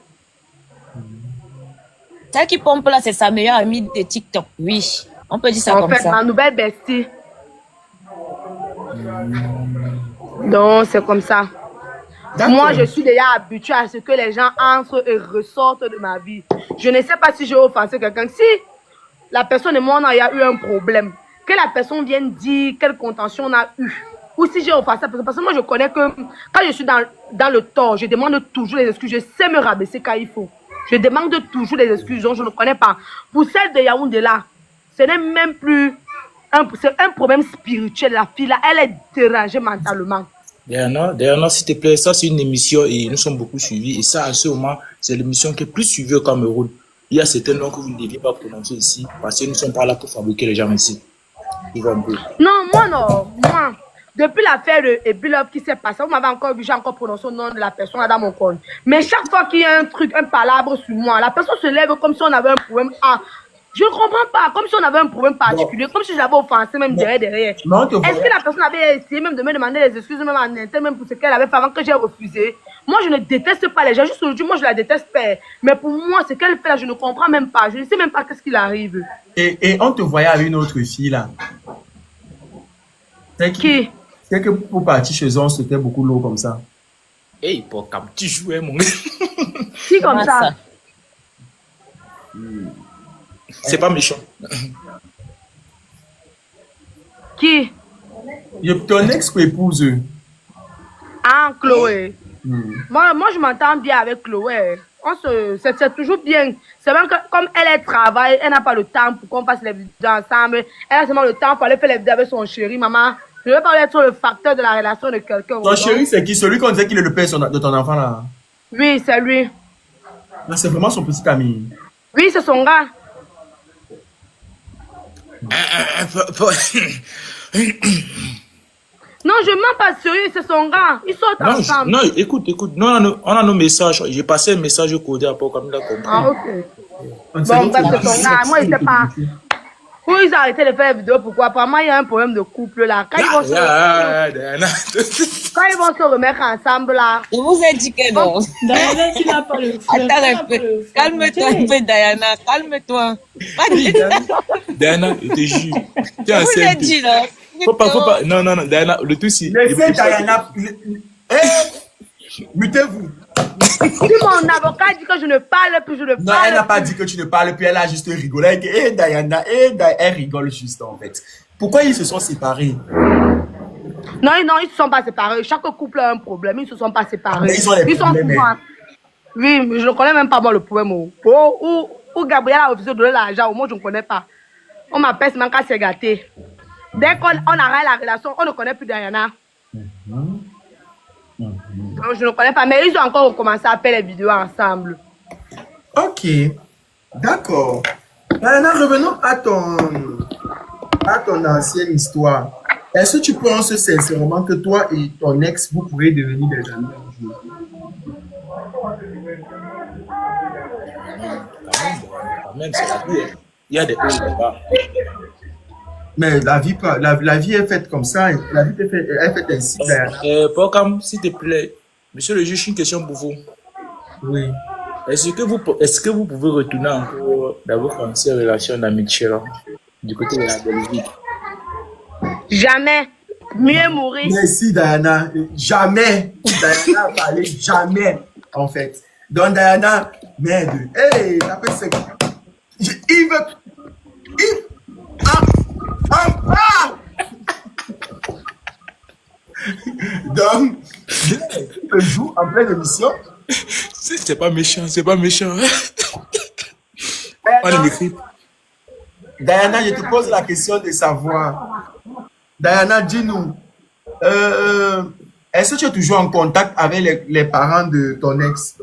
Celle qui pompe là, c'est sa meilleure amie de TikTok. Oui. On peut dire ça comme ça. En fait, ma nouvelle bestie. Donc, c'est comme ça. Moi, je suis déjà habituée à ce que les gens entrent et ressortent de ma vie. Je ne sais pas si j'ai offensé quelqu'un. Si la personne et moi, on a eu un problème, que la personne vienne dire quelle contention on a eu, ou si j'ai offensé la personne, parce que moi, je connais que quand je suis dans le tort, je demande toujours les excuses. Je sais me rabaisser quand il faut. Je demande toujours les excuses, donc je ne connais pas. Pour celle de Yaoundé là, ce n'est même plus c'est un problème spirituel. La fille là, elle est dérangée mentalement. Diana, s'il te plaît, ça c'est une émission et nous sommes beaucoup suivis. Et ça, à ce moment, c'est l'émission qui est plus suivie au Cameroun. Il y a certains noms que vous ne deviez pas prononcer ici parce que nous ne sommes pas là pour fabriquer les gens ici. Non, moi, depuis l'affaire de Ebilov qui s'est passée, vous m'avez encore vu, j'ai encore prononcé le nom de la personne là dans mon compte. Mais chaque fois qu'il y a un truc, un palabre sur moi, la personne se lève comme si on avait un problème. Ah, je ne comprends pas, comme si on avait un problème particulier, comme si j'avais offensé même derrière. Est-ce que la personne avait essayé même de me demander les excuses, même en interne, même pour ce qu'elle avait fait avant que j'ai refusé? Moi, je ne déteste pas les gens, juste aujourd'hui, moi, je la déteste pas. Mais pour moi, ce qu'elle fait là, je ne comprends même pas. Je ne sais même pas qu'est-ce qu'il arrive. Et on te voyait avec une autre fille là. Qui? C'est que pour partir chez eux, c'était beaucoup lourd comme ça. Hey, pour comme tu jouais, mon gars. Qui comme ça? C'est pas méchant. Qui? Ton ex-épouse. Ah, Chloé. Moi, je m'entends bien avec Chloé. C'est toujours bien. C'est même que comme elle travaille, elle n'a pas le temps pour qu'on fasse les vidéos ensemble. Elle a seulement le temps pour aller faire les vidéos avec son chéri, maman. Je ne veux pas être le facteur de la relation de quelqu'un. Ton chéri, c'est qui? Celui qu'on disait qu'il est le père de ton enfant là? Oui, c'est lui. C'est vraiment son petit ami. Oui, c'est son gars. Non, je mens pas sérieux, c'est son gars. Ils sortent ensemble. Non, écoute. Nous, on a nos messages. J'ai passé un message codé après, comme il a compris. Ah, ok. Bon, bref, c'est son gars. Moi, je ne sais pas. Pour ils arrêter de faire les vidéos, pourquoi? Apparemment, il y a un problème de couple là. Quand ils vont se remettre ensemble là. Je vous ai dit que non. Diana, tu n'as pas le fleur. Attends un peu. Calme-toi un peu, Diana. Calme-toi. Diana, je te jure. Je vous ai dit là. Faut pas. Non, Diana, le tout si. Laissez Diana. Mutez-vous. Si mon avocat dit que je ne parle plus, je ne Non, parle elle n'a pas plus. dit que tu ne parles plus, elle a juste rigolé. Diana, elle rigole juste en fait. Pourquoi ils se sont séparés? Non, ils ne se sont pas séparés. Chaque couple a un problème, ils ne se sont pas séparés. Mais ils ont des problèmes. souvent. Oui, mais je ne connais même pas moi le problème. Où Gabriel a refusé de donner l'argent, moi je ne connais pas. On m'appelle seulement quand c'est gâté. Dès qu'on arrête la relation, on ne connaît plus Diana. Donc, je ne connais pas, mais ils ont encore recommencé à faire les vidéos ensemble. Ok, d'accord. Diana, revenons à ton ancienne histoire. Est-ce que tu penses sincèrement que toi et ton ex, vous pourrez devenir des amis un jour? Quand même, c'est la vie. Hein. Il y a des hauts et des bas. Mais la vie est faite comme ça. La vie est faite ainsi. Comme, s'il te plaît, monsieur le juge, une question pour vous. Oui. Est-ce que vous pouvez retourner encore dans vos anciennes relations d'amitié là, du côté de la Belgique? Jamais. Mieux mourir. Merci Diana. Jamais. Diana a parlé jamais, en fait. Donc Diana, merde. Hey, après c'est... Donc, le jour en pleine émission. C'est pas méchant, c'est pas méchant. On est écrit. Diana, je te pose la question de savoir. Diana, dis-nous, est-ce que tu es toujours en contact avec les parents de ton ex?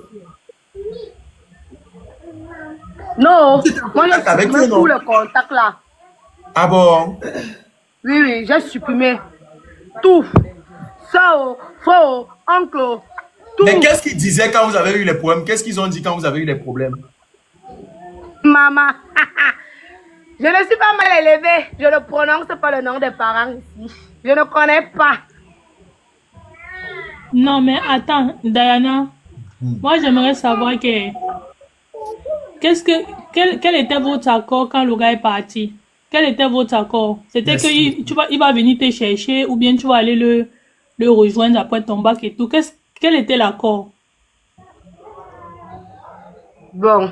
Non, moi j'ai avec supprimé eux, non? tout le contact là. Ah bon? Oui, j'ai supprimé tout. Ça, frère, oncle, tout. Mais qu'est-ce qu'ils disaient quand vous avez eu les problèmes? Qu'est-ce qu'ils ont dit quand vous avez eu les problèmes? Maman, je ne suis pas mal élevée. Je ne prononce pas le nom des parents ici. Je ne connais pas. Non, mais attends, Diana. Moi, j'aimerais savoir quel était votre accord quand le gars est parti? Quel était votre accord? C'était il va venir te chercher ou bien tu vas aller le rejoindre après ton bac et tout. Quel était l'accord? Bon.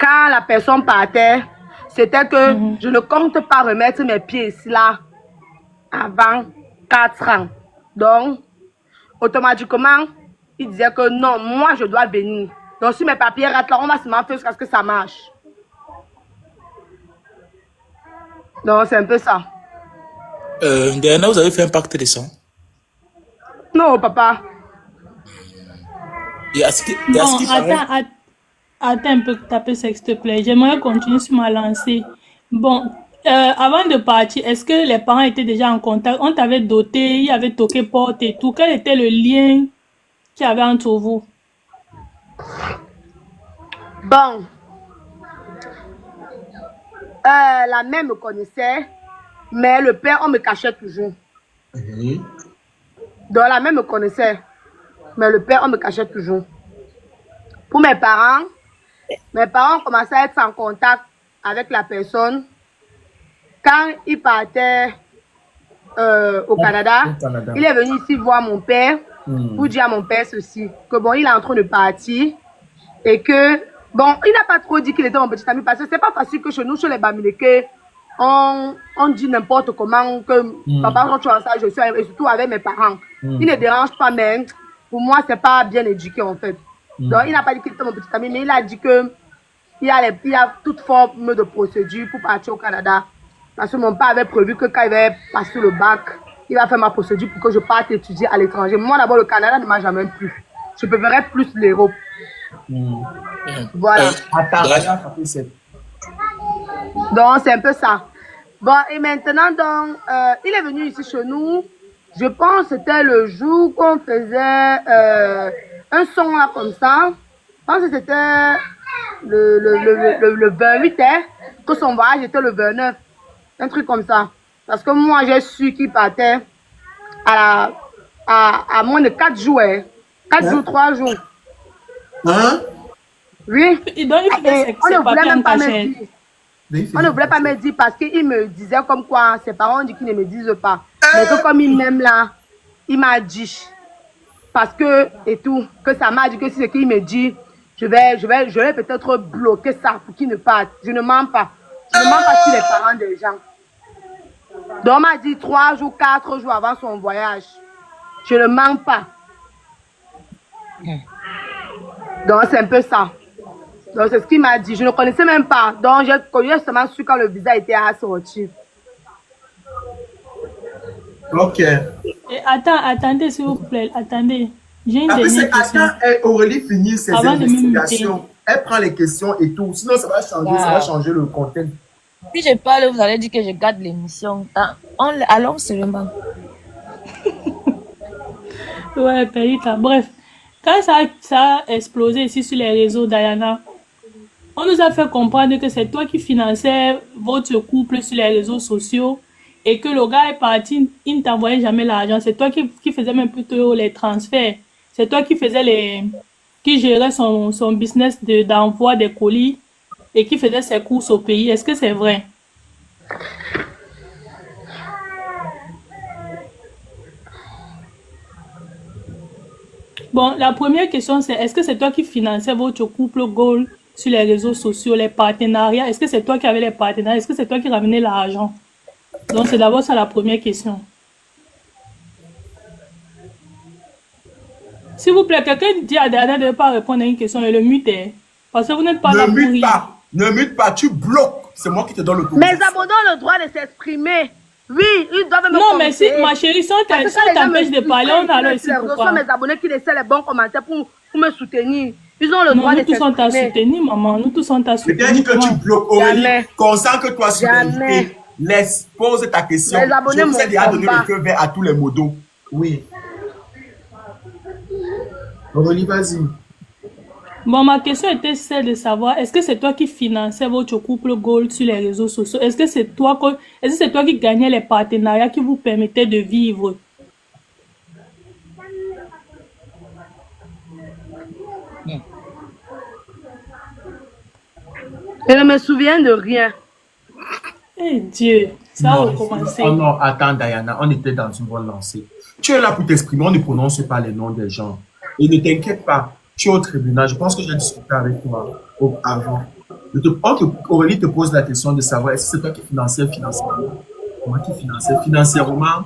Quand la personne partait, c'était que je ne compte pas remettre mes pieds ici là avant 4 ans. Donc, automatiquement, il disait que non, moi je dois venir. Donc, si mes papiers ratent là, on va se faire jusqu'à ce que ça marche. Donc, c'est un peu ça. Diana, vous avez fait un pacte de sang? Non, papa. Attends un peu, taper ça, s'il te plaît. J'aimerais continuer sur ma lancée. Bon, avant de partir, est-ce que les parents étaient déjà en contact? On t'avait doté, il y avait toqué porte et tout. Quel était le lien qu'il y avait entre vous? Bon. La mère me connaissait, mais le père, on me cachait toujours. Donc la mère me connaissait, mais le père, on me cachait toujours. Pour mes parents commençaient à être en contact avec la personne quand il partait au Canada. Il est venu ici voir mon père pour dire à mon père ceci, que bon, il est en train de partir et que, bon, il n'a pas trop dit qu'il était mon petit ami parce que c'est pas facile que chez nous, chez les Bamileke, on dit n'importe comment que papa, quand tu es en ça, je suis, et surtout avec mes parents. Il ne dérange pas, mais pour moi, c'est pas bien éduqué en fait. Donc, il n'a pas dit qu'il était mon petit ami, mais il a dit que il y a toute forme de procédure pour partir au Canada. Parce que mon père avait prévu que quand il va passer le bac, il va faire ma procédure pour que je parte étudier à l'étranger. Moi, d'abord, le Canada ne m'a jamais plu. Je préférais plus l'Europe. Voilà. Donc, c'est un peu ça. Bon, et maintenant, donc, il est venu ici chez nous. Je pense que c'était le jour qu'on faisait un son là comme ça. Je pense que c'était le 28, hein, que son voyage était le 29. Un truc comme ça. Parce que moi, j'ai su qu'il partait à moins de 4 jours. Hein. 4 jours, 3 jours. Hein? Oui. Et donc, il faisait on ne voulait même pas mettre. On ne voulait pas me dire parce qu'il me disait comme quoi ses parents disent qu'ils ne me disent pas. Mais que comme il m'aime là, il m'a dit. Parce que, et tout, que ça m'a dit que si ce qu'il me dit, je vais peut-être bloquer ça pour qu'il ne parte. Je ne mens pas. Je ne mens pas sur les parents des gens. Donc on m'a dit 3 jours, 4 jours avant son voyage. Je ne mens pas. Donc c'est un peu ça. Donc c'est ce qu'il m'a dit. Je ne connaissais même pas. Donc j'ai connu seulement su quand le visa était à sortir. Ok. Et attendez, s'il vous plaît, attendez. J'ai une Après, dernière c'est question. quand Aurélie finit ses Avant de investigations, elle prend les questions et tout. Sinon, ça va changer le contenu. Si je parle, vous allez dire que je garde l'émission. Ah, allons seulement. Ouais, Perita. Bref, quand ça a explosé ici sur les réseaux, Diana, on nous a fait comprendre que c'est toi qui finançais votre couple sur les réseaux sociaux et que le gars est parti, il ne t'envoyait jamais l'argent. C'est toi qui faisais même plutôt les transferts. C'est toi qui faisais qui gérait son business d'envoi des colis et qui faisait ses courses au pays. Est-ce que c'est vrai? Bon, la première question, c'est est-ce que c'est toi qui finançais votre couple Gold sur les réseaux sociaux, les partenariats? Est-ce que c'est toi qui avais les partenariats? Est-ce que c'est toi qui ramenais l'argent? Donc, c'est d'abord ça la première question. S'il vous plaît, quelqu'un dit à Diana de ne pas répondre à une question et le mute est. Parce que vous n'êtes pas là pour rire. Ne mute pas, tu bloques. C'est moi qui te donne le pouvoir. Mes abonnés ont le droit de s'exprimer. Oui, ils doivent me Non, mais si, ma chérie, si on t'empêche de parler, on a là ici Ce pourquoi? sont mes abonnés qui laissent les bons commentaires pour me soutenir. Ils ont le Non, droit de nous tous on t'a s'exprimer. soutenu, maman. Nous tous on t'a Je soutenu. t'ai dit que tu bloques. Aurélie, Jamais. concentre-toi sur Jamais. l'invité. Laisse, pose ta question. Les abonnés Je vous ai déjà m'ont donné pas. le feu vert à tous les modos. Oui. Aurélie, vas-y. Bon, ma question était celle de savoir, est-ce que c'est toi qui finançais votre couple Gold sur les réseaux sociaux? Est-ce que c'est toi qui gagnais les partenariats qui vous permettaient de vivre? Je ne me souviens de rien. Eh Dieu, ça a recommencé. Oh non, attends, Diana, on était dans une bonne lancée. Tu es là pour t'exprimer, on ne prononce pas les noms des gens. Et ne t'inquiète pas, tu es au tribunal. Je pense que j'ai discuté avec toi avant. Aurélie te pose la question de savoir est-ce que c'est toi qui finançais financièrement? Moi qui finançais financièrement.